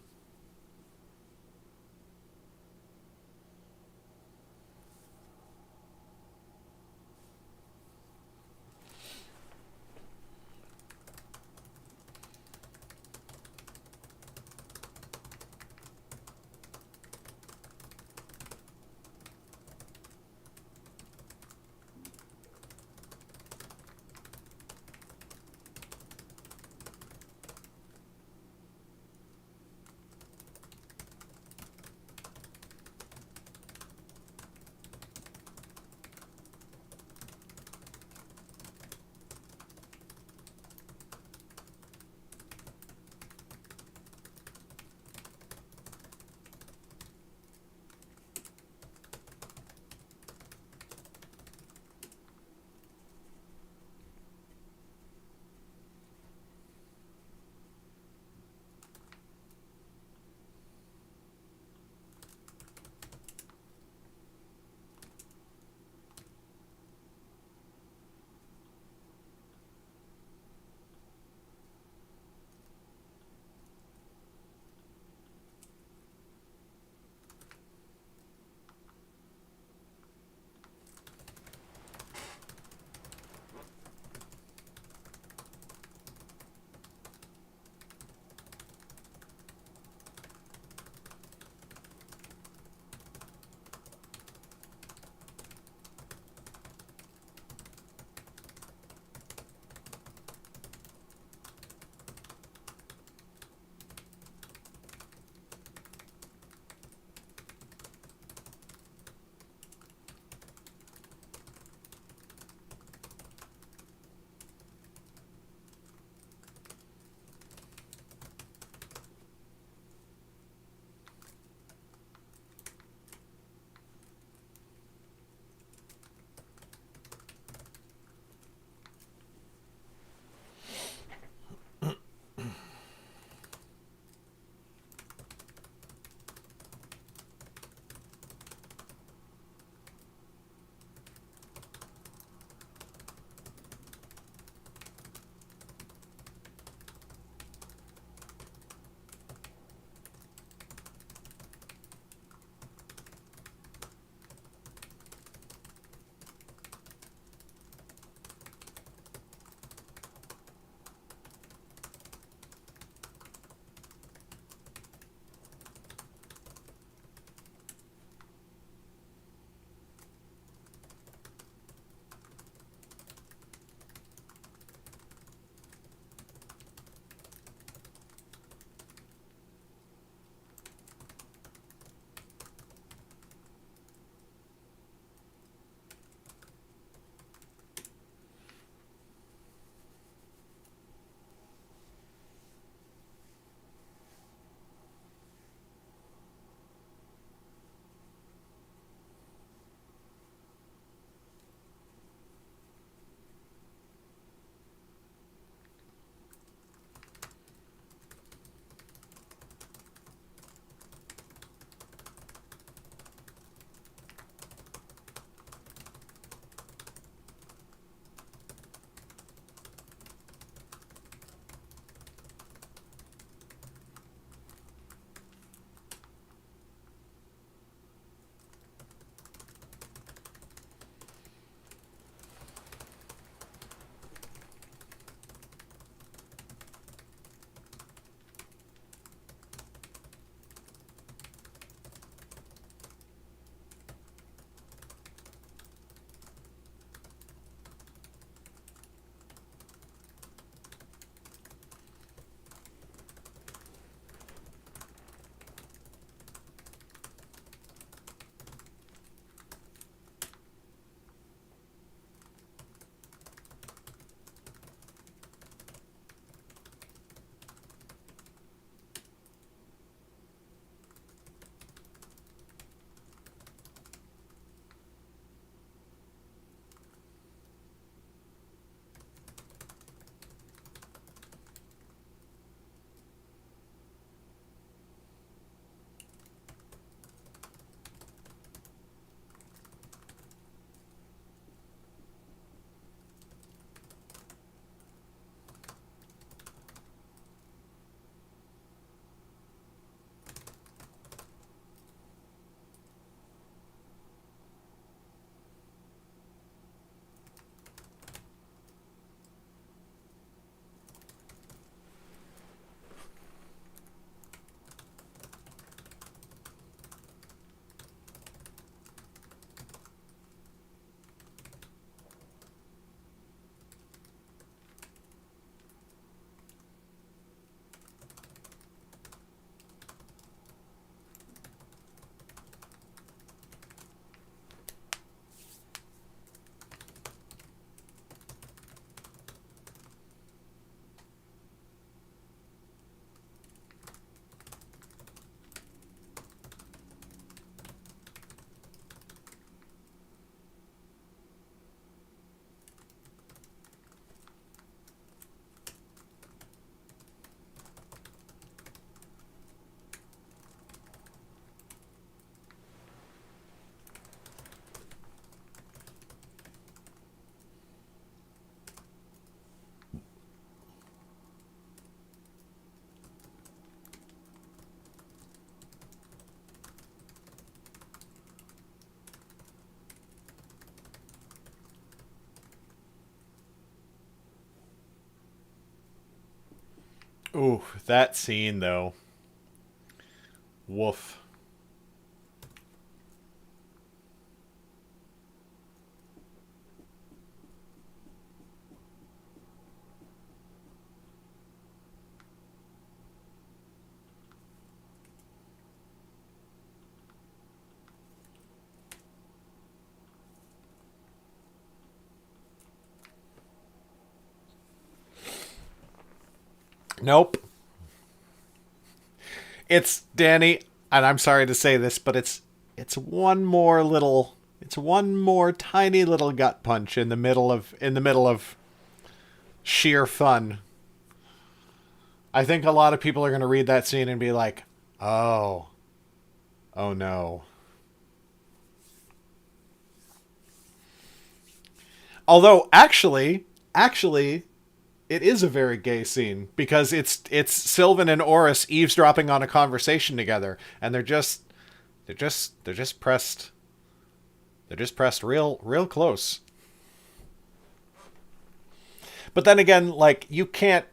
S5: Ooh, that scene, though. Woof. Nope. It's Danny, and I'm sorry to say this, but it's one more tiny little gut punch in the middle of sheer fun. I think a lot of people are going to read that scene and be like, "Oh. Oh no." Although actually it is a very gay scene because it's Sylvan and Oris eavesdropping on a conversation together, and they're just pressed real close. But then again, like you can't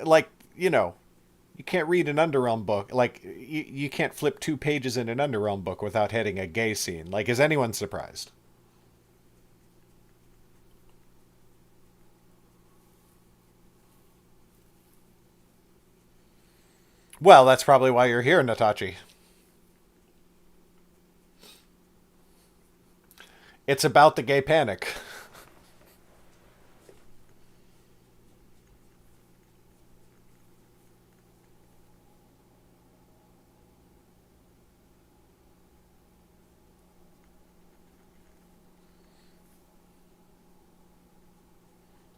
S5: read an Underrealm book. Like you can't flip 2 pages in an Underrealm book without hitting a gay scene. Like, is anyone surprised? Well, that's probably why you're here, Natachi. It's about the gay panic.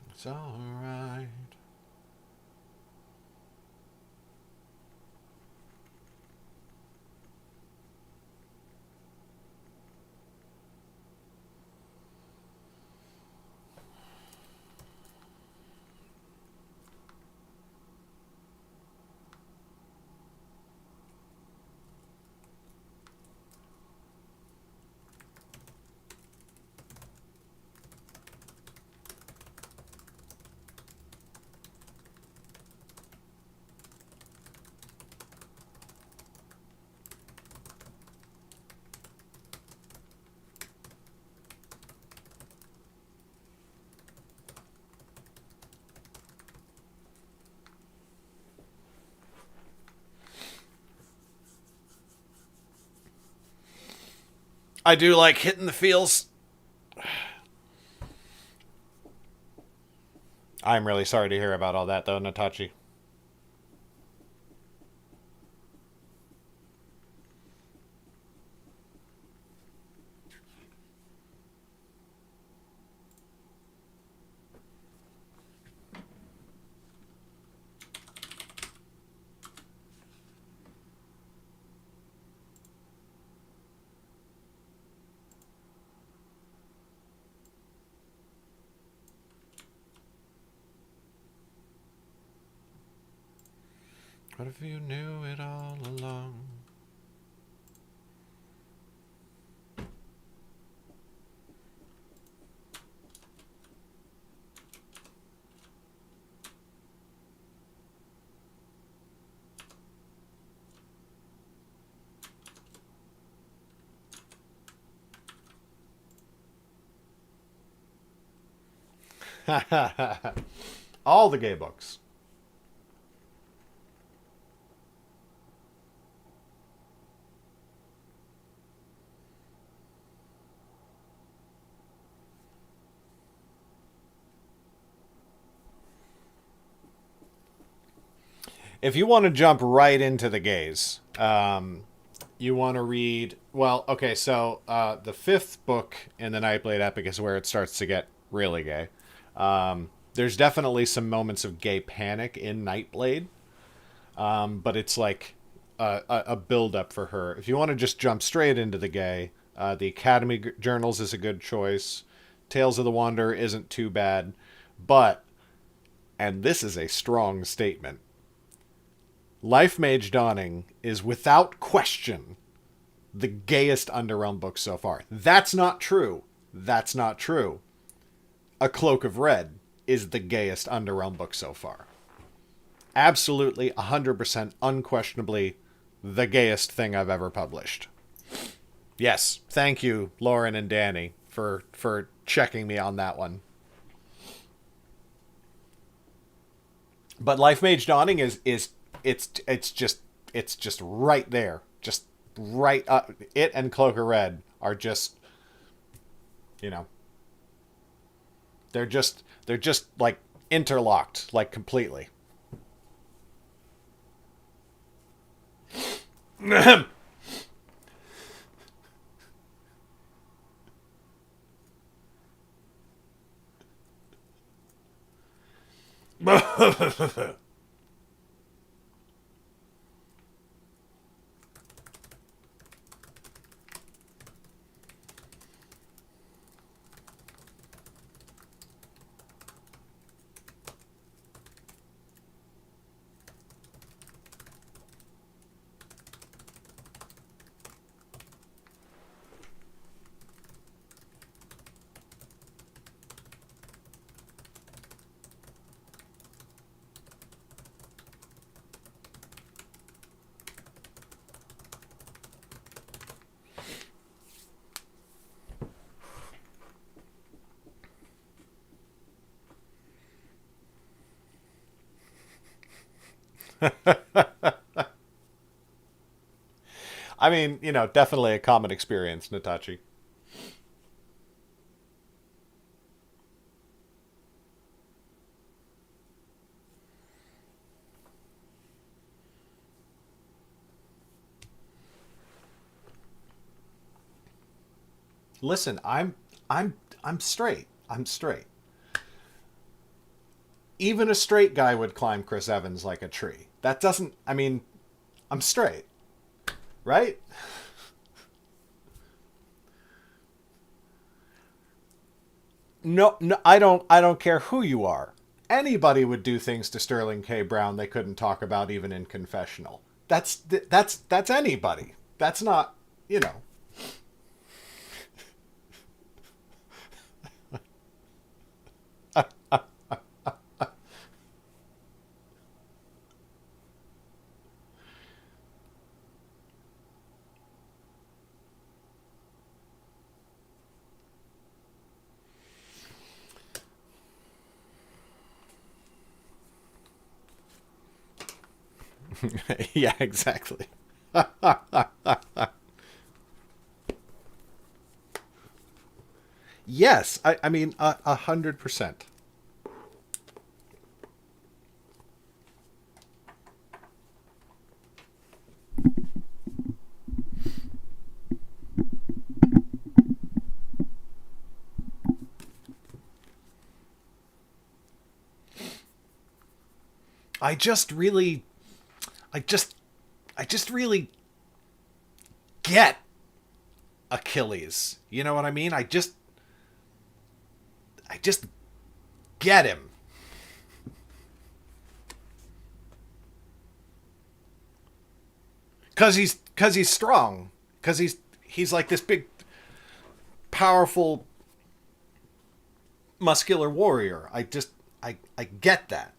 S5: It's all right. I do like hitting the feels. I'm really sorry to hear about all that, though, Natachi. What if you knew it all along? All the gay books. If you want to jump right into the gays, you want to read... Well, okay, so the 5th book in the Nightblade epic is where it starts to get really gay. There's definitely some moments of gay panic in Nightblade, but it's like a build-up for her. If you want to just jump straight into the gay, the Academy Journals is a good choice. Tales of the Wanderer isn't too bad, but, and this is a strong statement, Lifemage Dawning is without question the gayest Underrealm book so far. That's not true. That's not true. A Cloak of Red is the gayest Underrealm book so far. absolutely 100% unquestionably the gayest thing I've ever published. Yes, thank you, Lauren and Danny, for checking me on that one. But Lifemage Dawning is it's just right there, just right up. It and Cloak of Red are just, you know, they're just like interlocked, like completely. I mean, you know, definitely a common experience, Natachi. Listen, I'm straight. I'm straight. Even a straight guy would climb Chris Evans like a tree. That doesn't, I mean, I'm straight. Right? No, I don't care who you are. Anybody would do things to Sterling K. Brown they couldn't talk about even in confessional. That's anybody. That's not, you know. Yeah, exactly. Yes, I mean 100%. I just really get Achilles. You know what I mean? I just get him. Cuz he's strong. Cuz he's like this big powerful muscular warrior. I get that.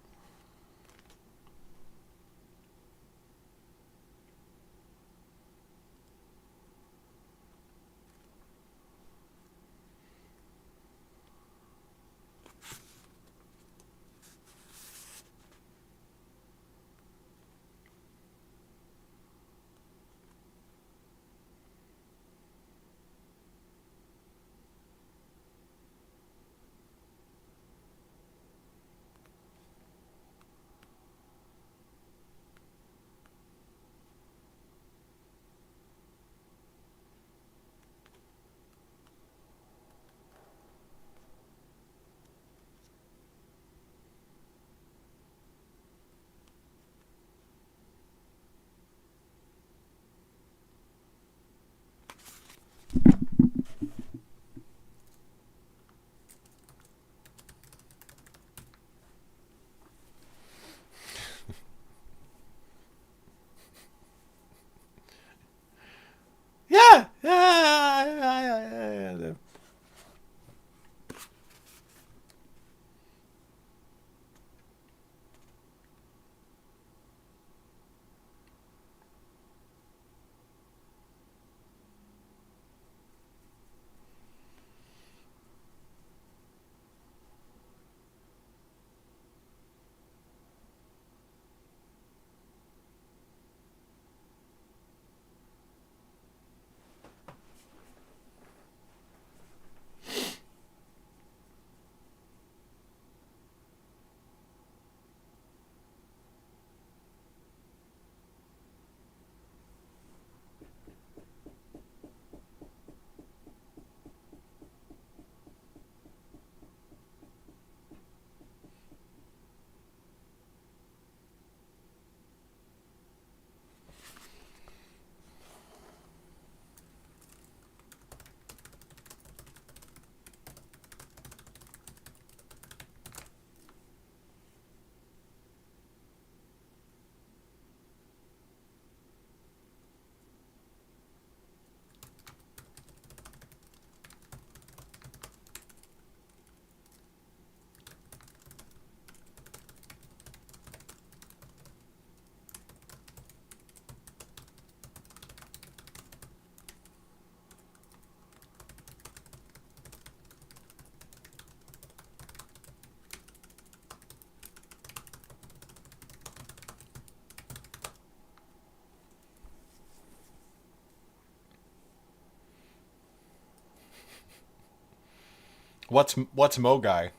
S5: What's Mogai?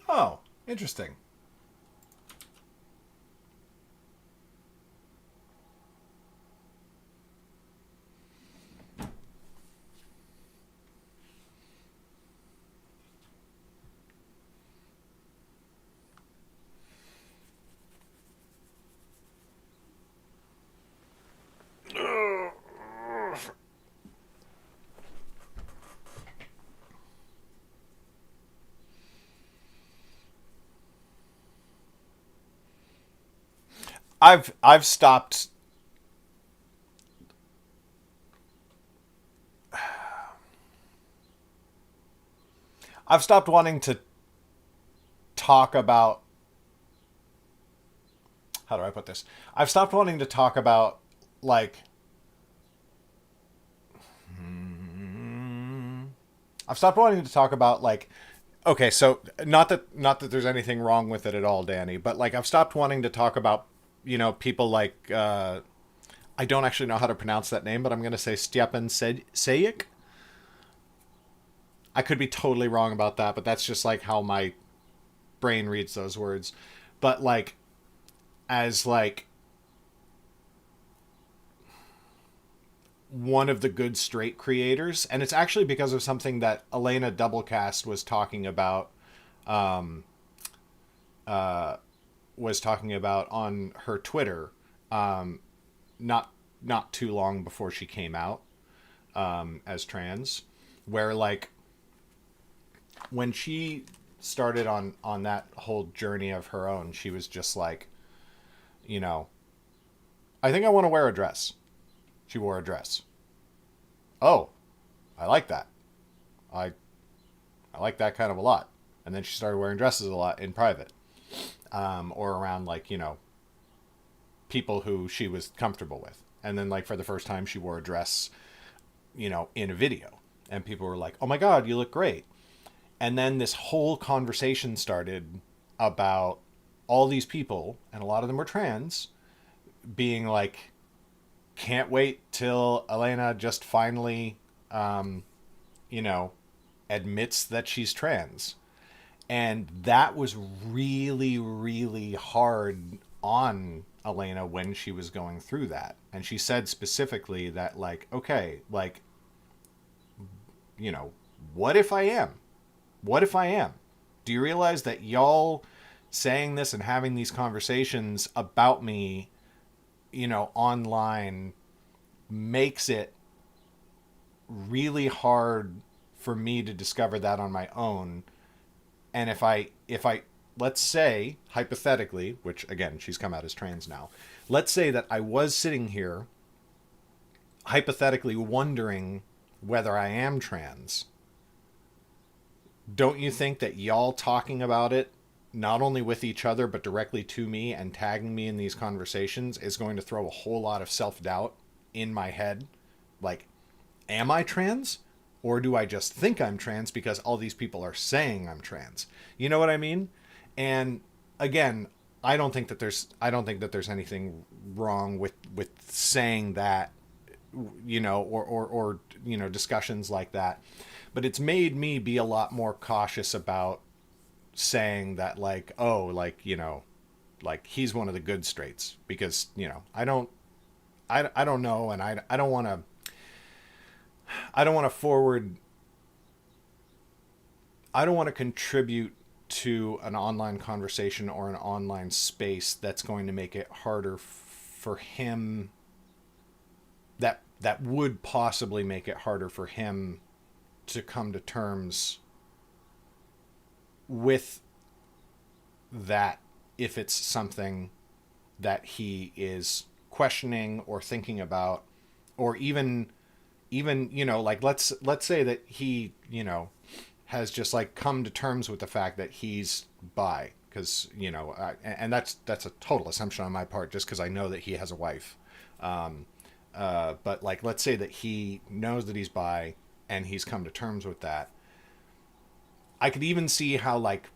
S5: Oh, interesting. I've stopped. I've stopped wanting to talk about. How do I put this? I've stopped wanting to talk about, like, I've stopped wanting to talk about, like, okay, so not that there's anything wrong with it at all, Danny, but like I've stopped wanting to talk about, people like I don't actually know how to pronounce that name, but I'm going to say Stjepan Sejic. I could be totally wrong about that, but that's just like how my brain reads those words. But like, as like one of the good straight creators, and it's actually because of something that Elena Doublecast was talking about on her Twitter, not too long before she came out as trans, where like when she started on that whole journey of her own, she was just like, I think I want to wear a dress. She wore a dress. Oh, I like that. I like that kind of a lot. And then she started wearing dresses a lot in private, or around like, people who she was comfortable with. And then like for the first time she wore a dress, in a video, and people were like, oh my God, you look great. And then this whole conversation started about all these people, and a lot of them were trans, being like, can't wait till Elena just finally, admits that she's trans. And that was really, really hard on Elena when she was going through that. And she said specifically that, like, okay, like, what if I am? What if I am? Do you realize that y'all saying this and having these conversations about me, online, makes it really hard for me to discover that on my own. And if I let's say hypothetically, which again, she's come out as trans now, let's say that I was sitting here hypothetically wondering whether I am trans, don't you think that y'all talking about it, not only with each other, but directly to me and tagging me in these conversations, is going to throw a whole lot of self-doubt in my head? Like, am I trans? Or do I just think I'm trans because all these people are saying I'm trans? You know what I mean? And again, I don't think that there's anything wrong with saying that, or discussions like that. But it's made me be a lot more cautious about saying that, like, oh, like, like he's one of the good straights, because, I don't know. And I don't want to contribute to an online conversation or an online space that's going to make it harder for him, that would possibly make it harder for him to come to terms with that, if it's something that he is questioning or thinking about, or even like let's say that he has just like come to terms with the fact that he's bi, because you know, and that's a total assumption on my part, just because I know that he has a wife. But like, let's say that he knows that he's bi and he's come to terms with that. I could even see how like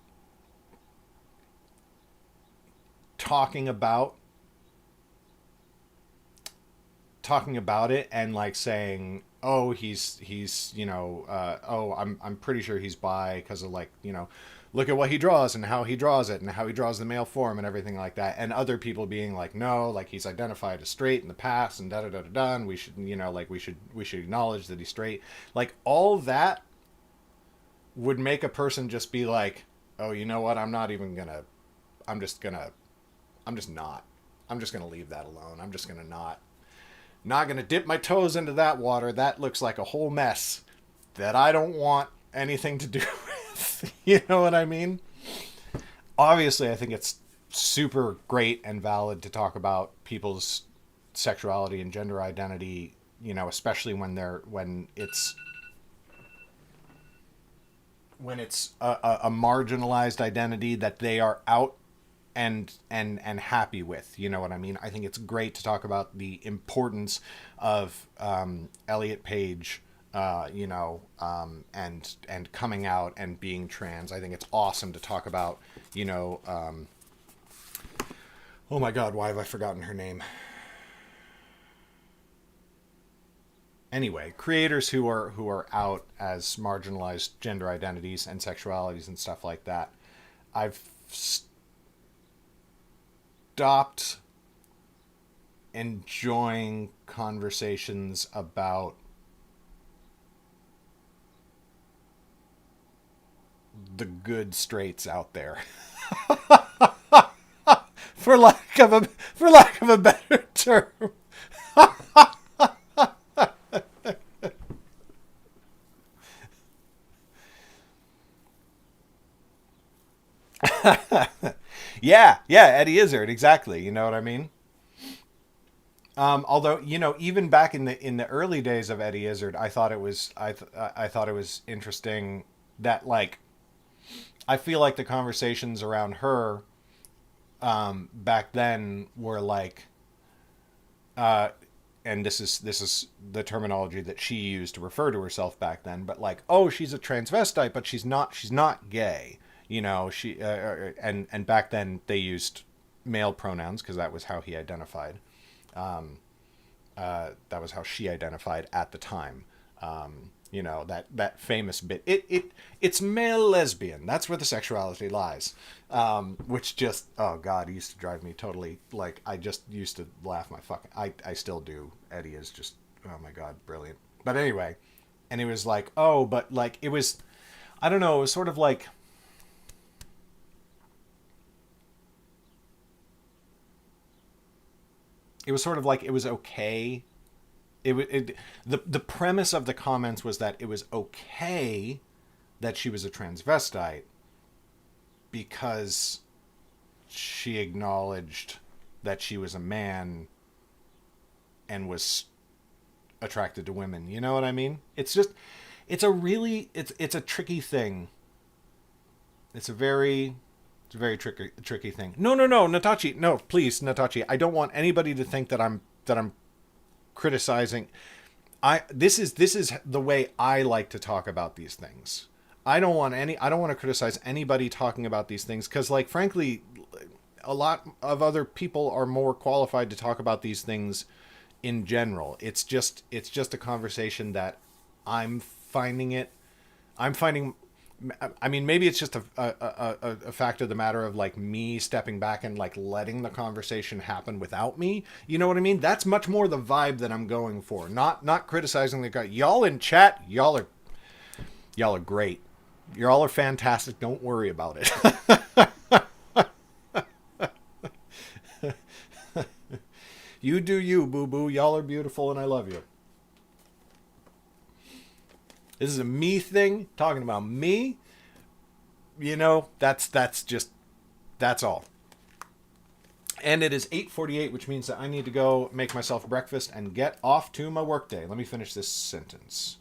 S5: talking about it and like saying, oh, he's you know, oh, I'm pretty sure he's bi because of like, you know, look at what he draws and how he draws it and how he draws the male form and everything like that, and other people being like, no, like he's identified as straight in the past and da da da da da, and we should, you know, like we should acknowledge that he's straight. Like all that would make a person just be like, oh, you know what, I'm just gonna leave that alone. I'm just gonna not gonna dip my toes into that water. That looks like a whole mess that I don't want anything to do with. You know what I mean? Obviously, I think it's super great and valid to talk about people's sexuality and gender identity, you know, especially when it's a marginalized identity that they are out and happy with. You know what I mean? I think it's great to talk about the importance of Elliot Page, you know, and coming out and being trans. I think it's awesome to talk about, you know, oh my God, why have I forgotten her name? Anyway, creators who are out as marginalized gender identities and sexualities and stuff like that. I've stopped enjoying conversations about the good straights out there. for lack of a better term. yeah, Eddie Izzard, exactly. You know what I mean? Although, you know, even back in the early days of Eddie Izzard, I thought it was interesting that, like, I feel like the conversations around her back then were like, and this is the terminology that she used to refer to herself back then, but like, oh, she's a transvestite, but she's not gay. You know, she and back then they used male pronouns because that was how he identified. That was how she identified at the time. You know, that famous bit. It's male lesbian. That's where the sexuality lies. Which just, oh God, it used to drive me totally, like, I just used to laugh my fucking, I still do. Eddie is just, oh my God, brilliant. But anyway, and it was like, oh, but like, it was, I don't know, it was sort of like, it was okay. The premise of the comments was that it was okay that she was a transvestite because she acknowledged that she was a man and was attracted to women. You know what I mean? It's just, it's a tricky thing. It's a very tricky thing. No, Natachi, no, please, Natachi. I don't want anybody to think that I'm criticizing. This is the way I like to talk about these things. I don't want to criticize anybody talking about these things because, like, frankly, a lot of other people are more qualified to talk about these things in general. It's just a conversation that I'm finding. I mean, maybe it's just a fact of the matter of, like, me stepping back and, like, letting the conversation happen without me. You know what I mean? That's much more the vibe that I'm going for. Not criticizing the guy. Y'all in chat, y'all are great. Y'all are fantastic. Don't worry about it. You do you, boo-boo. Y'all are beautiful and I love you. This is a me thing, talking about me. You know, that's all. And it is 8:48, which means that I need to go make myself breakfast and get off to my workday. Let me finish this sentence.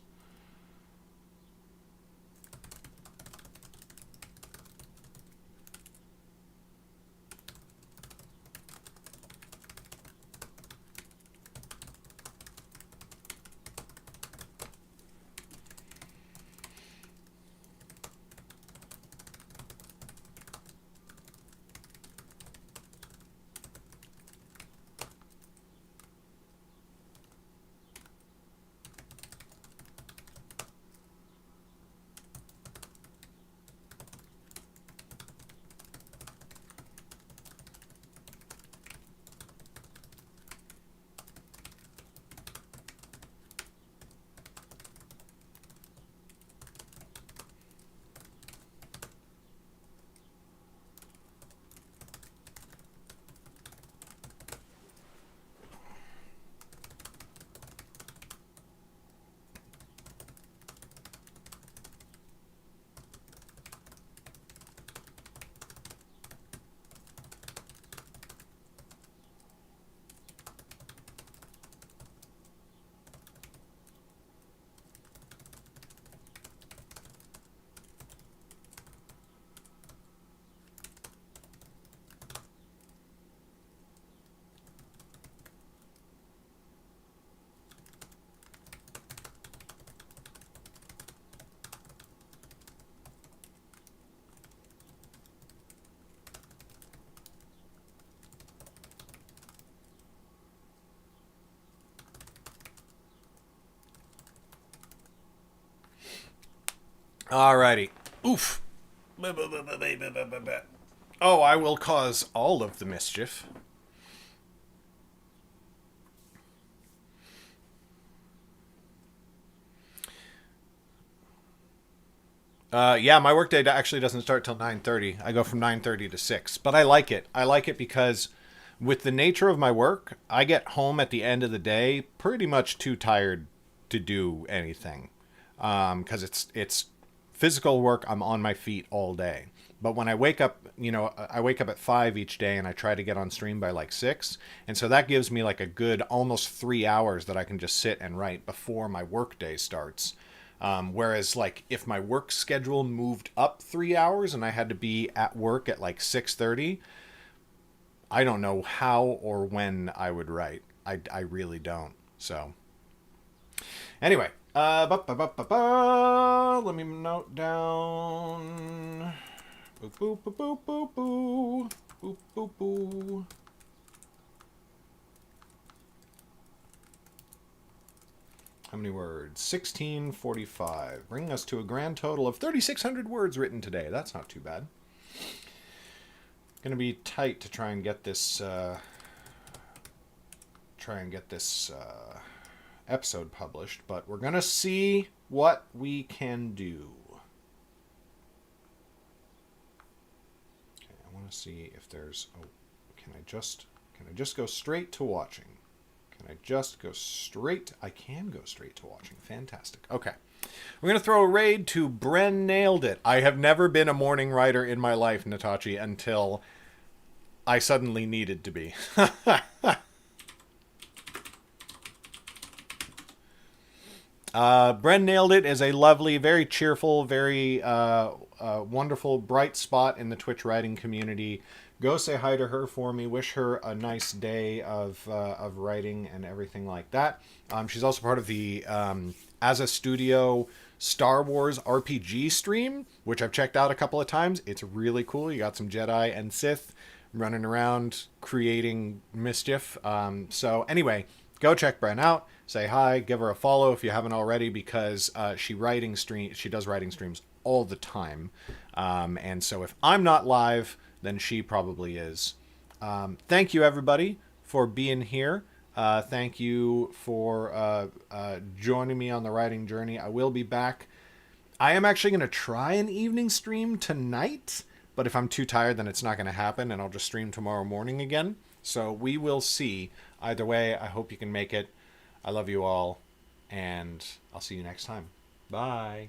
S5: Alrighty. Oof. Oh, I will cause all of the mischief. Yeah, my workday actually doesn't start till 9:30. I go from 9:30 to 6. But I like it. I like it because with the nature of my work, I get home at the end of the day pretty much too tired to do anything. Because it's physical work. I'm on my feet all day. But when I wake up, I wake up at 5 each day and I try to get on stream by like 6. And so that gives me like a good almost 3 hours that I can just sit and write before my work day starts. Whereas like if my work schedule moved up 3 hours and I had to be at work at like 6:30, I don't know how or when I would write. I really don't. So anyway, let me note down. Boop, boop, boop, boop, boop, boop. Boop, boop, boop. How many words? 1645. Bringing us to a grand total of 3,600 words written today. That's not too bad. Gonna be tight to try and get this episode published, but we're gonna see what we can do. Okay, I want to see if there's. Oh, can I just go straight to watching? Can I just go straight? I can go straight to watching. Fantastic. Okay. We're going to throw a raid to Bren Nailed It. I have never been a morning writer in my life, Natachi, until I suddenly needed to be. Bren Nailed It is a lovely, very cheerful, very wonderful, bright spot in the Twitch writing community. Go say hi to her for me. Wish her a nice day of writing and everything like that. She's also part of the As a Studio Star Wars RPG stream, which I've checked out a couple of times. It's really cool. You got some Jedi and Sith running around creating mischief. So anyway, go check Bren out. Say hi. Give her a follow if you haven't already, because she does writing streams all the time. And so if I'm not live, then she probably is. Thank you, everybody, for being here. Thank you for joining me on the writing journey. I will be back. I am actually going to try an evening stream tonight, but if I'm too tired, then it's not going to happen, and I'll just stream tomorrow morning again. So we will see. Either way, I hope you can make it. I love you all, and I'll see you next time. Bye.